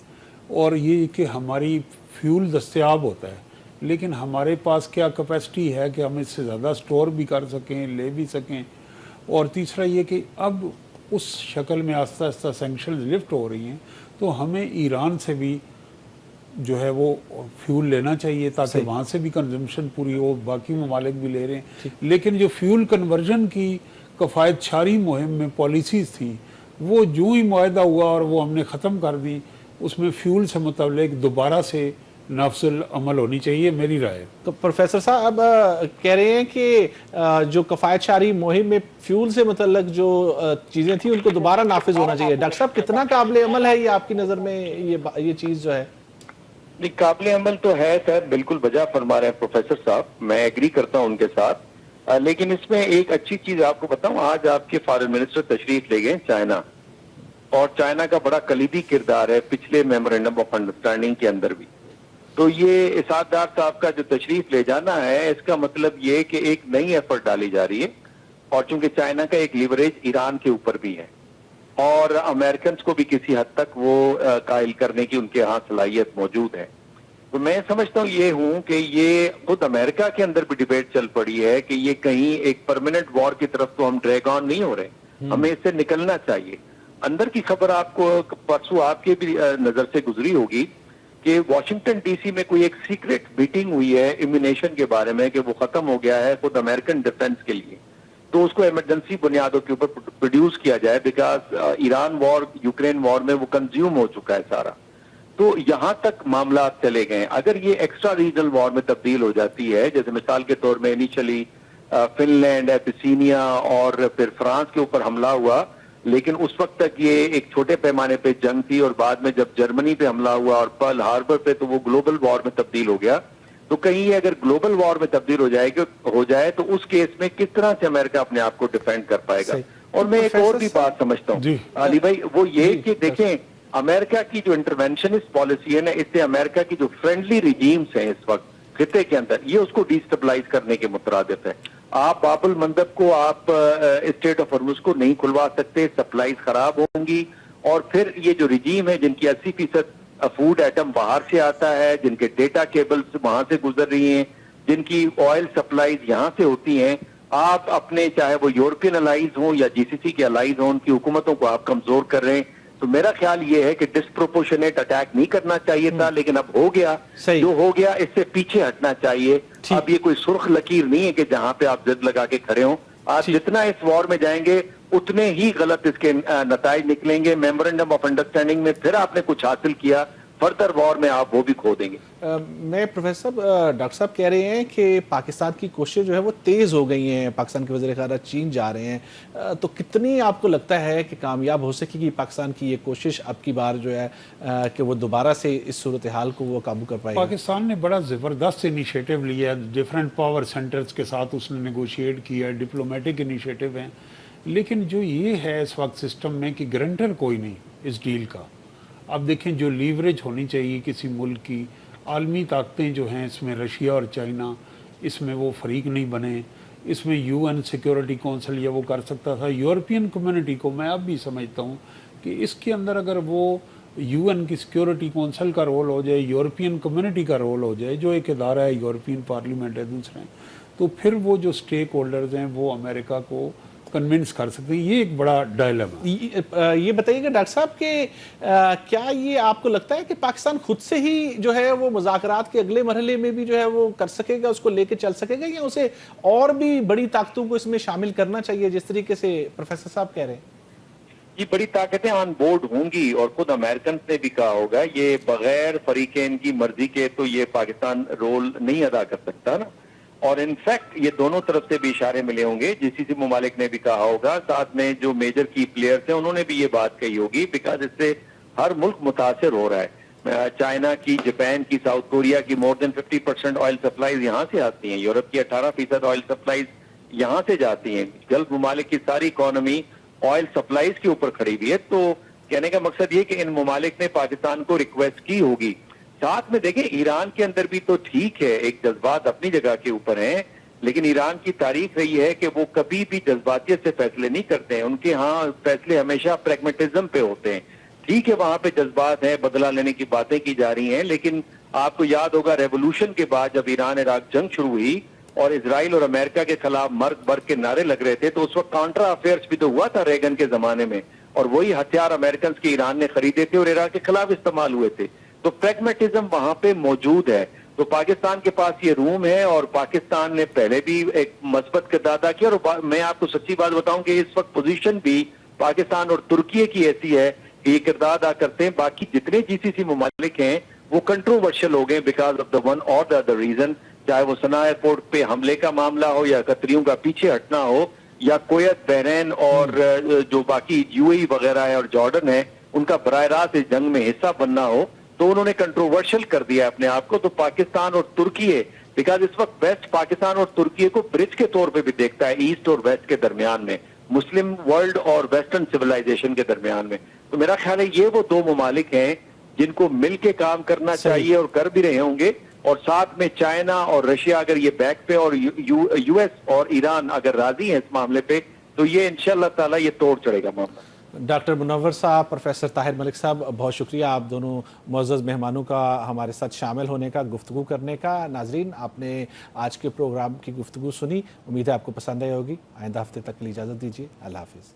اور یہ کہ ہماری فیول دستیاب ہوتا ہے لیکن ہمارے پاس کیا کیپیسٹی ہے کہ ہم اس سے زیادہ سٹور بھی کر سکیں, لے بھی سکیں. اور تیسرا یہ کہ اب اس شکل میں آہستہ آہستہ سینکشنز لفٹ ہو رہی ہیں, تو ہمیں ایران سے بھی جو ہے وہ فیول لینا چاہیے تاکہ وہاں سے بھی کنزمپشن پوری ہو, باقی ممالک بھی لے رہے ہیں. لیکن جو فیول کنورژن کی کفایت چھاری مہم میں پالیسیز تھیں وہ جو ہی معاہدہ ہوا اور وہ ہم نے ختم کر دی, اس میں فیول سے متعلق دوبارہ سے نافذ العمل ہونی چاہیے, میری رائے. تو پروفیسر صاحب کہہ رہے ہیں کہ جو کفایت شاری مہم میں فیول سے متعلق جو چیزیں تھیں ان کو دوبارہ نافذ ہونا چاہیے. ڈاکٹر صاحب کتنا قابل عمل ہے یہ آپ کی نظر میں یہ چیز جو ہے؟ نہیں, قابل عمل تو ہے سر, بالکل بجا فرما رہے ہیں پروفیسر صاحب, میں ایگری کرتا ہوں ان کے ساتھ. لیکن اس میں ایک اچھی چیز آپ کو بتاؤں, آج آپ کے فارن منسٹر تشریف لے گئے چائنا, اور چائنا کا بڑا کلیدی کردار ہے پچھلے میمورینڈم آف انڈرسٹینڈنگ کے اندر بھی. تو یہ اسعد ڈار صاحب کا جو تشریف لے جانا ہے اس کا مطلب یہ کہ ایک نئی ایفرٹ ڈالی جا رہی ہے, اور چونکہ چائنا کا ایک لیوریج ایران کے اوپر بھی ہے اور امریکنز کو بھی کسی حد تک وہ قائل کرنے کی ان کے ہاں صلاحیت موجود ہے. تو میں سمجھتا ہوں یہ ہوں کہ یہ خود امریکہ کے اندر بھی ڈیبیٹ چل پڑی ہے کہ یہ کہیں ایک پرماننٹ وار کی طرف تو ہم ڈریگ آن نہیں ہو رہے, ہمیں اس سے نکلنا چاہیے. اندر کی خبر آپ کو پرسوں آپ کے بھی نظر سے گزری ہوگی کہ واشنگٹن ڈی سی میں کوئی ایک سیکرٹ میٹنگ ہوئی ہے ایمونیشن کے بارے میں کہ وہ ختم ہو گیا ہے خود امریکن ڈیفنس کے لیے, تو اس کو ایمرجنسی بنیادوں کے اوپر پروڈیوس کیا جائے because Iran war, Ukraine war میں وہ کنزیوم ہو چکا ہے سارا. تو یہاں تک معاملات چلے گئے. اگر یہ ایکسٹرا ریجنل وار میں تبدیل ہو جاتی ہے, جیسے مثال کے طور میں انیشلی فن لینڈ, ایپیسینیا اور پھر فرانس کے اوپر حملہ ہوا, لیکن اس وقت تک یہ ایک چھوٹے پیمانے پہ جنگ تھی, اور بعد میں جب جرمنی پہ حملہ ہوا اور پرل ہاربر پہ, تو وہ گلوبل وار میں تبدیل ہو گیا. تو کہیں یہ اگر گلوبل وار میں تبدیل ہو جائے تو اس کیس میں کس طرح سے امریکہ اپنے آپ کو ڈیفینڈ کر پائے گا. اور میں ایک اور بھی بات سمجھتا ہوں علی بھائی, وہ یہ کہ دیکھیں امریکہ کی جو انٹرونشنسٹ پالیسی ہے نا, اس سے امریکہ کی جو فرینڈلی ریجیمز ہیں اس وقت خطے کے اندر, یہ اس کو ڈیسٹیبلائز کرنے کے مترادف ہے. آپ باب المندب کو, آپ اسٹریٹ آف ہرمز کو نہیں کھلوا سکتے, سپلائیز خراب ہوں گی. اور پھر یہ جو ریجیم ہے جن کی 80% فوڈ ایٹم باہر سے آتا ہے, جن کے ڈیٹا کیبلز وہاں سے گزر رہی ہیں, جن کی آئل سپلائیز یہاں سے ہوتی ہیں, آپ اپنے چاہے وہ یورپین الائیز ہوں یا جی سی سی کے الائیز ہوں, ان کی حکومتوں کو آپ کمزور کر رہے ہیں. تو میرا خیال یہ ہے کہ ڈسپروپورشنیٹ اٹیک نہیں کرنا چاہیے تھا, لیکن اب ہو گیا, جو ہو گیا اس سے پیچھے ہٹنا چاہیے. اب یہ کوئی سرخ لکیر نہیں ہے کہ جہاں پہ آپ ضد لگا کے کھڑے ہوں. آپ جتنا اس وار میں جائیں گے اتنے ہی غلط اس کے نتائج نکلیں گے. میمورنڈم آف انڈرسٹینڈنگ میں پھر آپ نے کچھ حاصل کیا, فردر وار میں آپ وہ بھی کھو دیں گے. میں پروفیسر ڈاکٹر صاحب کہہ رہے ہیں کہ پاکستان کی کوشش جو ہے وہ تیز ہو گئی ہیں, پاکستان کے وزیر خارجہ چین جا رہے ہیں, تو کتنی آپ کو لگتا ہے کہ کامیاب ہو سکے گی پاکستان کی یہ کوشش اب کی بار جو ہے کہ وہ دوبارہ سے اس صورتحال کو وہ قابو کر پائے گا؟ پاکستان نے بڑا زبردست انیشیٹو لیا, ڈیفرنٹ پاور سینٹرز کے ساتھ اس نے نیگوشیٹ کیا, ڈپلومیٹک انیشیٹو ہیں, لیکن جو یہ ہے اس وقت سسٹم میں کہ گرنٹر کوئی نہیں اس ڈیل کا. اب دیکھیں جو لیوریج ہونی چاہیے کسی ملک کی, عالمی طاقتیں جو ہیں اس میں رشیا اور چائنا, اس میں وہ فریق نہیں بنے. اس میں یو این سیکیورٹی کونسل یا وہ کر سکتا تھا. یورپین کمیونٹی کو میں اب بھی سمجھتا ہوں کہ اس کے اندر اگر وہ یو این کی سیکیورٹی کونسل کا رول ہو جائے, یورپین کمیونٹی کا رول ہو جائے, جو ایک ادارہ ہے, یورپین پارلیمنٹ ہے دوسرے, تو پھر وہ جو سٹیک ہولڈرز ہیں وہ امریکہ کو کنونس کر سکتے ہیں. یہ ایک بڑا ڈائلما. یہ بتائیے گا ڈاکٹر صاحب کہ کیا یہ آپ کو لگتا ہے کہ پاکستان خود سے ہی جو ہے وہ مذاکرات کے اگلے مرحلے میں بھی جو ہے وہ کر سکے گا, اس کو لے کے چل سکے گا, یا اسے اور بھی بڑی طاقتوں کو اس میں شامل کرنا چاہیے جس طریقے سے پروفیسر صاحب کہہ رہے ہیں؟ یہ بڑی طاقتیں آن بورڈ ہوں گی, اور خود امریکنز نے بھی کہا ہوگا, یہ بغیر فریقین کی مرضی کے تو یہ پاکستان رول نہیں ادا کر سکتا نا. اور انفیکٹ یہ دونوں طرف سے بھی اشارے ملے ہوں گے, جی سی سی ممالک نے بھی کہا ہوگا, ساتھ میں جو میجر کی پلیئرز ہیں انہوں نے بھی یہ بات کہی ہوگی, بیکاز اس سے ہر ملک متاثر ہو رہا ہے. چائنا کی, جاپان کی, ساؤتھ کوریا کی مور دین 50% آئل سپلائیز یہاں سے آتی ہیں, یورپ کی 18% آئل سپلائیز یہاں سے جاتی ہیں. گلف ممالک کی ساری اکانومی آئل سپلائیز کے اوپر کھڑی ہوئی ہے. تو کہنے کا مقصد یہ کہ ان ممالک نے پاکستان کو ریکویسٹ کی ہوگی. ساتھ میں دیکھیں ایران کے اندر بھی تو ٹھیک ہے, ایک جذبات اپنی جگہ کے اوپر ہیں, لیکن ایران کی تاریخ رہی ہے کہ وہ کبھی بھی جذباتیت سے فیصلے نہیں کرتے ہیں. ان کے ہاں فیصلے ہمیشہ پریگمیٹزم پہ ہوتے ہیں. ٹھیک ہے وہاں پہ جذبات ہیں, بدلہ لینے کی باتیں کی جا رہی ہیں, لیکن آپ کو یاد ہوگا ریولوشن کے بعد جب ایران عراق جنگ شروع ہوئی اور اسرائیل اور امریکہ کے خلاف مرگ برگ کے نعرے لگ رہے تھے, تو اس وقت کانٹرا افیئرس بھی تو ہوا تھا ریگن کے زمانے میں, اور وہی ہتھیار امریکنز کے ایران نے خریدے تھے اور عراق کے خلاف استعمال ہوئے تھے. تو پریگمیٹزم وہاں پہ موجود ہے. تو پاکستان کے پاس یہ روم ہے, اور پاکستان نے پہلے بھی ایک مثبت کردار ادا کیا. اور میں آپ کو سچی بات بتاؤں کہ اس وقت پوزیشن بھی پاکستان اور ترکی کی ایسی ہے کہ یہ کردار ادا کرتے ہیں. باقی جتنے جی سی سی ممالک ہیں وہ کنٹروورشل ہو گئے بیکاز آف دا ون اور دا ادر ریزن, چاہے وہ سنا ایئرپورٹ پہ حملے کا معاملہ ہو, یا قطریوں کا پیچھے ہٹنا ہو, یا کویت, بحرین اور جو باقی یو اے ای وغیرہ ہے اور جارڈن ہے ان کا براہ راست اس جنگ میں حصہ بننا ہو, تو انہوں نے کنٹروورشل کر دیا اپنے آپ کو. تو پاکستان اور ترکی ہے, بیکاز اس وقت ویسٹ پاکستان اور ترکی کو برج کے طور پہ بھی دیکھتا ہے, ایسٹ اور ویسٹ کے درمیان میں, مسلم ورلڈ اور ویسٹرن سویلائزیشن کے درمیان میں. تو میرا خیال ہے یہ وہ دو ممالک ہیں جن کو مل کے کام کرنا چاہیے, اور کر بھی رہے ہوں گے. اور ساتھ میں چائنا اور رشیا اگر یہ بیک پہ, اور یو ایس اور ایران اگر راضی ہیں اس معاملے پہ, تو یہ انشاءاللہ تعالی یہ توڑ چڑھے گا معاملہ. ڈاکٹر منور صاحب, پروفیسر طاہر ملک صاحب, بہت شکریہ آپ دونوں معزز مہمانوں کا ہمارے ساتھ شامل ہونے کا, گفتگو کرنے کا. ناظرین, آپ نے آج کے پروگرام کی گفتگو سنی, امید ہے آپ کو پسند آئی ہوگی. آئندہ ہفتے تک کے لیے اجازت دیجیے. اللہ حافظ.